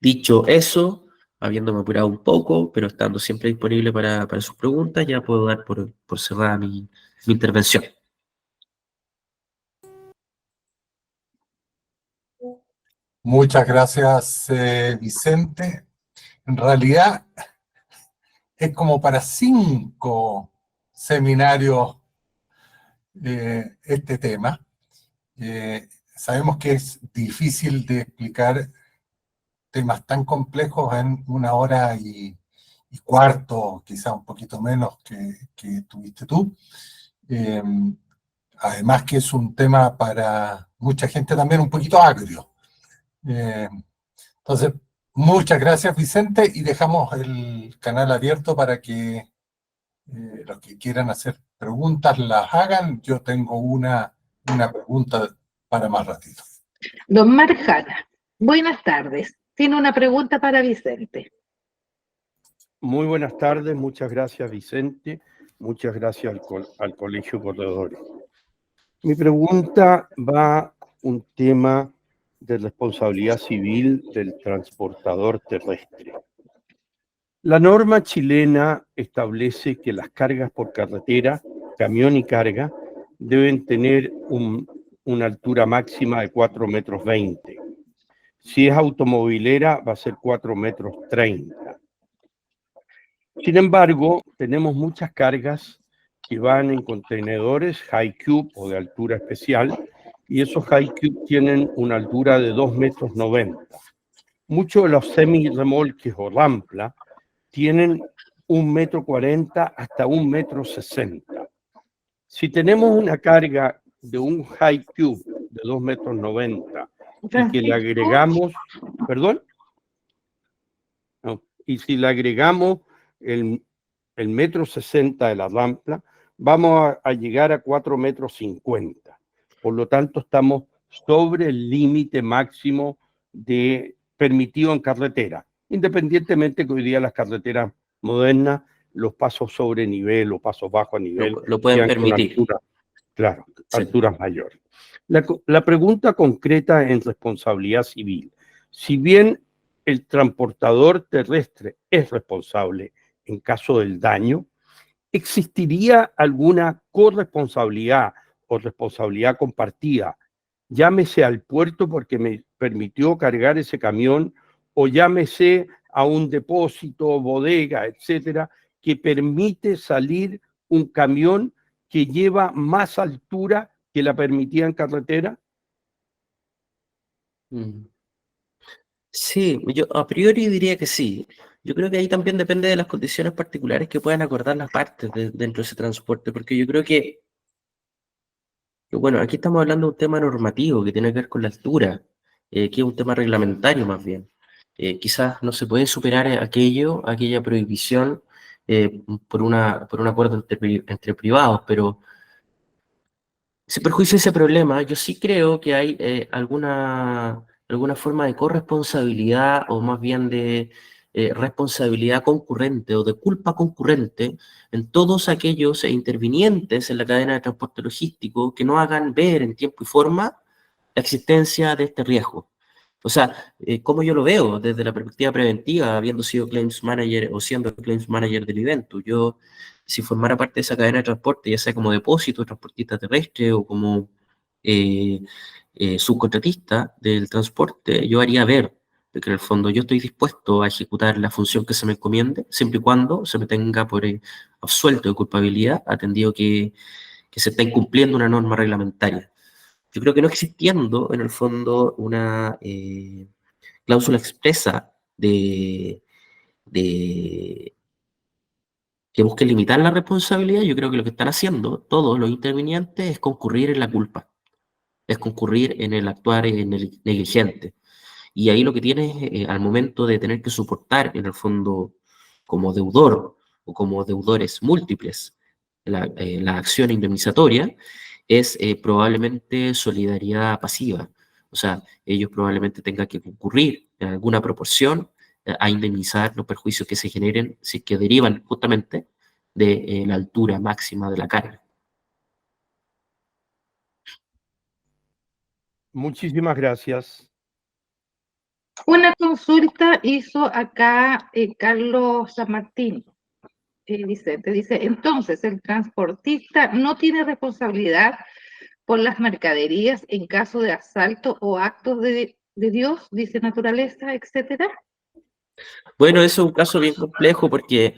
Dicho eso, habiéndome apurado un poco, pero estando siempre disponible para sus preguntas, ya puedo dar por cerrada mi intervención. Muchas gracias, Vicente. En realidad es como para 5 seminarios este tema. Sabemos que es difícil de explicar temas tan complejos en 1 hora y cuarto, quizá un poquito menos que tuviste tú. Además que es un tema para mucha gente también un poquito agrio. Entonces, muchas gracias, Vicente, y dejamos el canal abierto para que los que quieran hacer preguntas las hagan. Yo tengo una pregunta para más ratito. Don Marjana, buenas tardes. Tiene una pregunta para Vicente. Muy buenas tardes, muchas gracias Vicente, muchas gracias al Colegio Corredores. Mi pregunta va a un tema de responsabilidad civil del transportador terrestre. La norma chilena establece que las cargas por carretera, camión y carga, deben tener una altura máxima de 4,20 metros. Si es automovilera, va a ser 4,30 metros. Sin embargo, tenemos muchas cargas que van en contenedores high cube o de altura especial, y esos high cube tienen una altura de 2,90 metros. Muchos de los semi-remolques o rampla tienen 1,40 metros hasta 1,60 metros. Si tenemos una carga de un high cube de 2,90 metros y que le agregamos, ¿perdón? No, y si le agregamos el 1,60 metros de la rampla, vamos a llegar a 4,50 metros. Por lo tanto, estamos sobre el límite máximo permitido en carretera, independientemente que hoy día las carreteras modernas, los pasos sobre nivel, los pasos bajo a nivel, Lo pueden permitir. Claro, Sí. alturas mayores. La pregunta concreta en responsabilidad civil. Si bien el transportador terrestre es responsable en caso del daño, ¿existiría alguna corresponsabilidad o responsabilidad compartida? Llámese al puerto porque me permitió cargar ese camión, o llámese a un depósito, bodega, etcétera, que permite salir un camión que lleva más altura que la permitida en carretera. Sí, yo a priori diría que sí. Yo creo que ahí también depende de las condiciones particulares que puedan acordar las partes dentro de ese transporte, porque yo creo que, bueno, aquí estamos hablando de un tema normativo que tiene que ver con la altura, que es un tema reglamentario más bien. Quizás no se puede superar aquella prohibición por un acuerdo entre privados, pero ese perjuicio, ese problema, yo sí creo que hay alguna forma de corresponsabilidad o más bien de responsabilidad concurrente o de culpa concurrente en todos aquellos intervinientes en la cadena de transporte logístico que no hagan ver en tiempo y forma la existencia de este riesgo. O sea, como yo lo veo desde la perspectiva preventiva, habiendo sido claims manager o siendo claims manager del evento, yo, si formara parte de esa cadena de transporte, ya sea como depósito, transportista terrestre o como subcontratista del transporte, yo haría ver de que en el fondo yo estoy dispuesto a ejecutar la función que se me encomiende, siempre y cuando se me tenga por absuelto de culpabilidad, atendido que se está incumpliendo una norma reglamentaria. Yo creo que no existiendo, en el fondo, una cláusula expresa que busque limitar la responsabilidad, yo creo que lo que están haciendo todos los intervinientes es concurrir en la culpa, es concurrir en el actuar en el negligente. Y ahí lo que tienes al momento de tener que soportar, en el fondo, como deudor o como deudores múltiples, la acción indemnizatoria, es probablemente solidaridad pasiva. O sea, ellos probablemente tengan que concurrir en alguna proporción a indemnizar los perjuicios que se generen, si es que derivan justamente de la altura máxima de la carga. Muchísimas gracias. Una consulta hizo acá Carlos San Martín, Vicente, dice, entonces el transportista no tiene responsabilidad por las mercaderías en caso de asalto o actos de Dios, dice naturaleza, etcétera. Bueno, eso es un caso bien complejo porque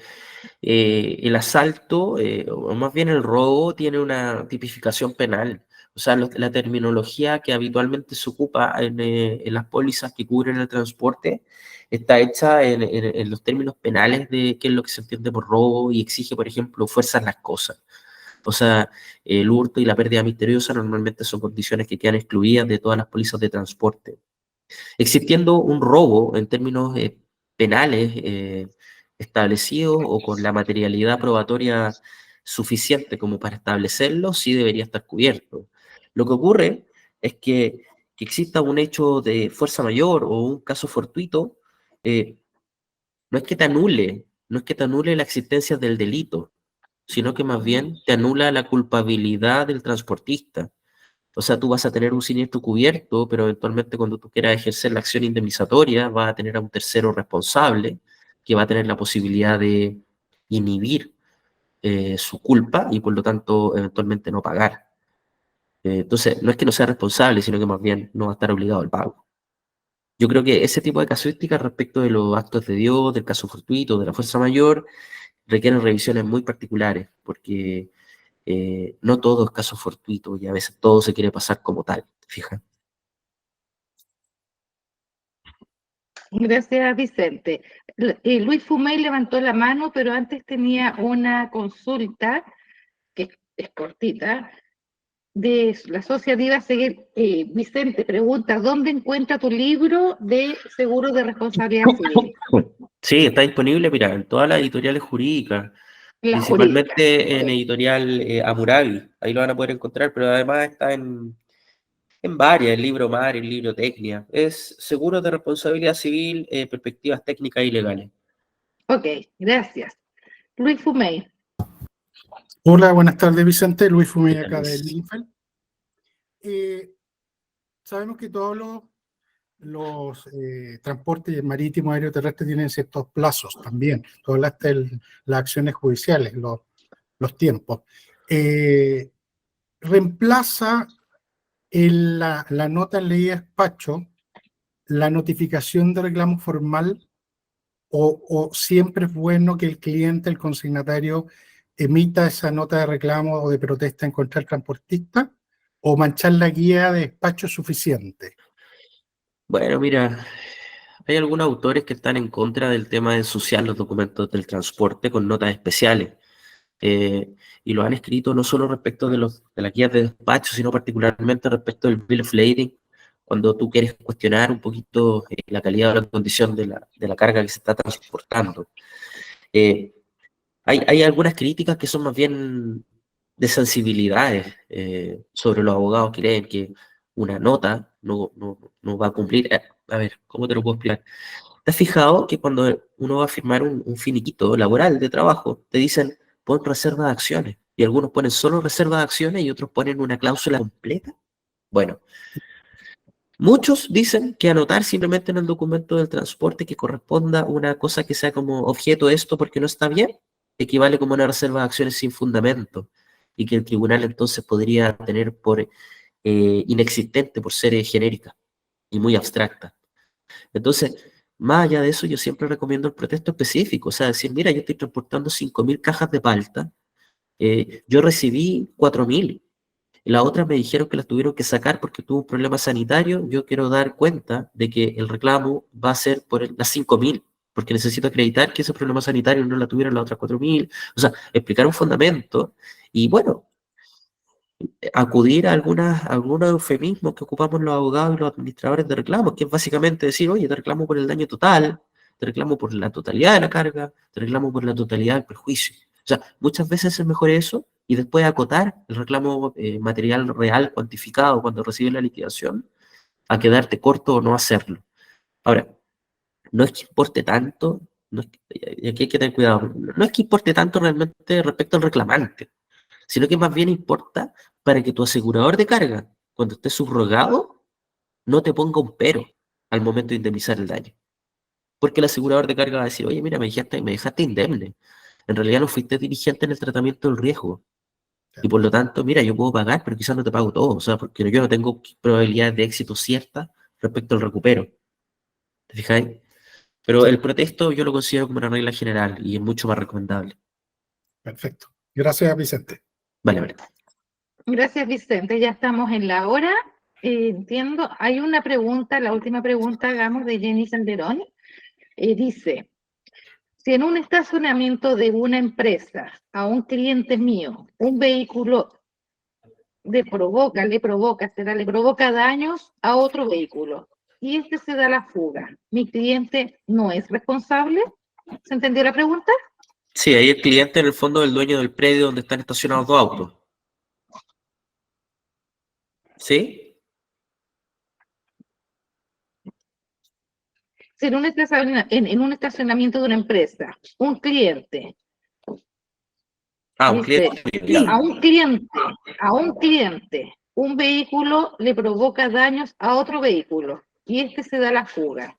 el asalto, o más bien el robo, tiene una tipificación penal. O sea, la terminología que habitualmente se ocupa en las pólizas que cubren el transporte está hecha en los términos penales de qué es lo que se entiende por robo y exige, por ejemplo, fuerzas las cosas. O sea, el hurto y la pérdida misteriosa normalmente son condiciones que quedan excluidas de todas las pólizas de transporte. Existiendo un robo en términos penales establecidos o con la materialidad probatoria suficiente como para establecerlo, sí debería estar cubierto. Lo que ocurre es que exista un hecho de fuerza mayor o un caso fortuito, eh, no es que te anule la existencia del delito, sino que más bien te anula la culpabilidad del transportista. O sea, tú vas a tener un siniestro cubierto, pero eventualmente cuando tú quieras ejercer la acción indemnizatoria, vas a tener a un tercero responsable que va a tener la posibilidad de inhibir su culpa y por lo tanto eventualmente no pagar. Entonces, no es que no sea responsable, sino que más bien no va a estar obligado al pago. Yo creo que ese tipo de casuísticas respecto de los actos de Dios, del caso fortuito, de la fuerza mayor, requieren revisiones muy particulares, porque no todo es caso fortuito y a veces todo se quiere pasar como tal, fíjate. Gracias, Vicente. Luis Fumay levantó la mano, pero antes tenía una consulta, que es cortita, de la sociedad seguir. Vicente pregunta, ¿dónde encuentra tu libro de seguro de responsabilidad civil? Sí, está disponible, mira, en todas las editoriales jurídicas, La jurídica. principalmente en Ok. editorial Amurabi, ahí lo van a poder encontrar, pero además está en varias, el libro Mar, el libro Tecnia, es Seguros de Responsabilidad Civil, Perspectivas Técnicas y Legales. Ok, gracias. Luis Fumay. Hola, buenas tardes, Vicente. Luis Fumey ¿Qué tal, acá de Luis? Linfeld. Sabemos que todos los transportes marítimos, aéreo, terrestre tienen ciertos plazos también. Tú hablaste de las acciones judiciales, los tiempos. ¿Reemplaza la nota en ley de despacho la notificación de reclamo formal o siempre es bueno que el cliente, el consignatario, emita esa nota de reclamo o de protesta en contra del transportista, o manchar la guía de despacho suficiente? Bueno, mira, hay algunos autores que están en contra del tema de ensuciar los documentos del transporte con notas especiales. Y lo han escrito no solo respecto de las guías de despacho, sino particularmente respecto del Bill of Lading, cuando tú quieres cuestionar un poquito la calidad o la condición de la carga que se está transportando. Eh, hay algunas críticas que son más bien de sensibilidades sobre los abogados que creen que una nota no va a cumplir. A ver, ¿cómo te lo puedo explicar? ¿Te has fijado que cuando uno va a firmar un finiquito laboral de trabajo, te dicen pon reserva de acciones? Y algunos ponen solo reserva de acciones y otros ponen una cláusula completa. Bueno, muchos dicen que anotar simplemente en el documento del transporte que corresponda una cosa que sea como objeto de esto porque no está bien, equivale como una reserva de acciones sin fundamento y que el tribunal entonces podría tener por inexistente por ser genérica y muy abstracta. Entonces, más allá de eso, yo siempre recomiendo el protesto específico, o sea, decir, mira, yo estoy transportando 5.000 cajas de palta, yo recibí 4.000, las otras me dijeron que las tuvieron que sacar porque tuvo un problema sanitario, yo quiero dar cuenta de que el reclamo va a ser por las 5.000, porque necesito acreditar que ese problema sanitario no la tuvieron las otras 4.000, o sea, explicar un fundamento, y bueno, acudir a algunos eufemismos que ocupamos los abogados y los administradores de reclamos, que es básicamente decir, oye, te reclamo por el daño total, te reclamo por la totalidad de la carga, te reclamo por la totalidad del perjuicio. O sea, muchas veces es mejor eso y después acotar el reclamo material real cuantificado cuando recibes la liquidación a quedarte corto o no hacerlo. Ahora, no es que importe tanto, y aquí hay que tener cuidado, no es que importe tanto realmente respecto al reclamante, sino que más bien importa para que tu asegurador de carga, cuando esté subrogado, no te ponga un pero al momento de indemnizar el daño. Porque el asegurador de carga va a decir, oye, mira, me dejaste indemne. En realidad no fuiste diligente en el tratamiento del riesgo. Y por lo tanto, mira, yo puedo pagar, pero quizás no te pago todo. O sea, porque yo no tengo probabilidades de éxito ciertas respecto al recupero. ¿Te fijáis? Pero el protesto yo lo considero como una regla general y es mucho más recomendable. Perfecto. Gracias, Vicente. Vale, vale. Gracias, Vicente. Ya estamos en la hora. Entiendo. Hay una pregunta, la última pregunta, hagamos, de Jenny Sanderón. Dice, si en un estacionamiento de una empresa a un cliente mío, un vehículo le provoca daños a otro vehículo y este se da la fuga, ¿mi cliente no es responsable? ¿Se entendió la pregunta? Sí, ahí el cliente en el fondo es el dueño del predio donde están estacionados dos autos. ¿Sí? Si en un estacionamiento de una empresa, un cliente Un dice, cliente. Ya. a un cliente, un vehículo le provoca daños a otro vehículo y este se da la fuga.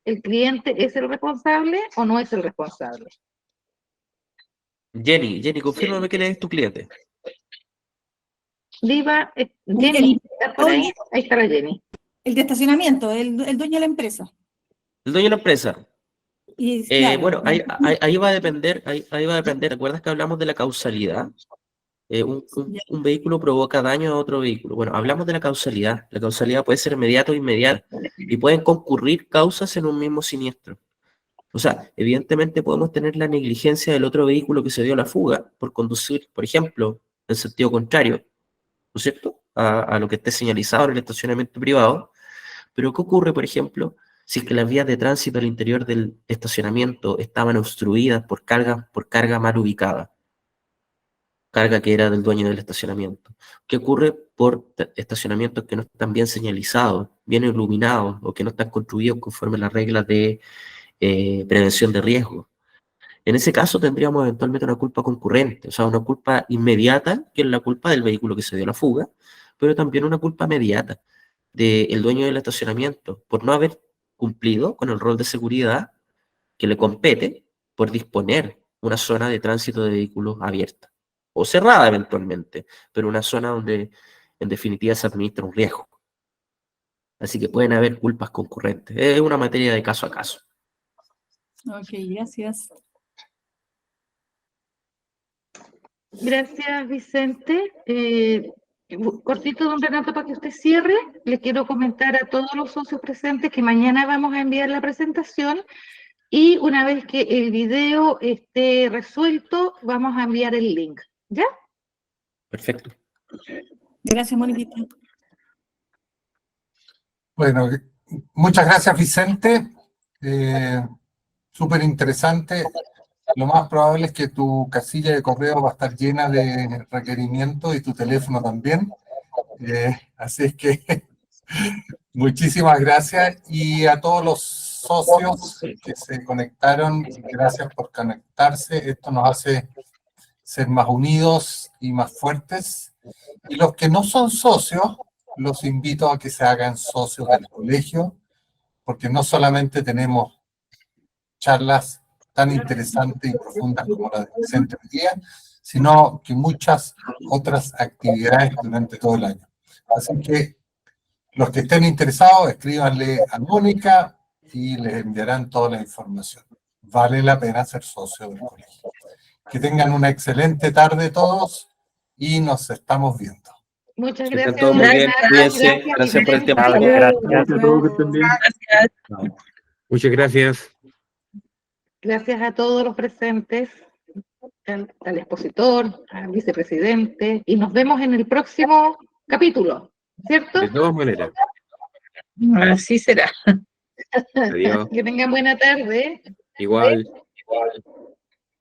¿El cliente es el responsable o no es el responsable? Jenny, confírmame quién es tu cliente. Viva, Jenny, ¿está por ahí? Ahí está la Jenny. El de estacionamiento, el dueño de la empresa. El dueño de la empresa. Y, claro, Bueno, ahí va a depender, ahí va a depender. ¿Recuerdas que hablamos de la causalidad? Un vehículo provoca daño a otro vehículo. Bueno, hablamos de la causalidad. La causalidad puede ser inmediata o inmediata y pueden concurrir causas en un mismo siniestro. O sea, evidentemente podemos tener la negligencia del otro vehículo que se dio la fuga por conducir, por ejemplo, en sentido contrario, ¿no es cierto?, a lo que esté señalizado en el estacionamiento privado. Pero ¿qué ocurre, por ejemplo, si es que las vías de tránsito al interior del estacionamiento estaban obstruidas por carga mal ubicada? Carga que era del dueño del estacionamiento. ¿Qué ocurre por estacionamientos que no están bien señalizados, bien iluminados o que no están construidos conforme a las reglas de prevención de riesgo? En ese caso tendríamos eventualmente una culpa concurrente, o sea, una culpa inmediata, que es la culpa del vehículo que se dio la fuga, pero también una culpa mediata del dueño del estacionamiento por no haber cumplido con el rol de seguridad que le compete por disponer una zona de tránsito de vehículos abierta o cerrada eventualmente, pero una zona donde en definitiva se administra un riesgo. Así que pueden haber culpas concurrentes. Es una materia de caso a caso. ok, gracias. Gracias, Vicente. Cortito, don Renato, para que usted cierre, le quiero comentar a todos los socios presentes que mañana vamos a enviar la presentación y una vez que el video esté resuelto, vamos a enviar el link. ¿Ya? Perfecto. Gracias, Moniquita. Bueno, muchas gracias, Vicente. Súper interesante. Lo más probable es que tu casilla de correo va a estar llena de requerimientos y tu teléfono también. Así es que muchísimas gracias. Y a todos los socios que se conectaron, gracias por conectarse. Esto nos hace ser más unidos y más fuertes. Y los que no son socios, los invito a que se hagan socios del colegio, porque no solamente tenemos charlas tan interesantes y profundas como la de Vicente hoy día, sino que muchas otras actividades durante todo el año. Así que los que estén interesados, escríbanle a Mónica y les enviarán toda la información. Vale la pena ser socio del colegio. Que tengan una excelente tarde todos y nos estamos viendo. Muchas Que gracias. estén todos muy bien. Cuídense. Gracias por el tiempo. Gracias a todos, que estén bien. Muchas gracias. Gracias a todos los presentes, al expositor, al vicepresidente, y nos vemos en el próximo capítulo, ¿cierto? De todas maneras. Así será. Adiós. Que tengan buena tarde. Igual.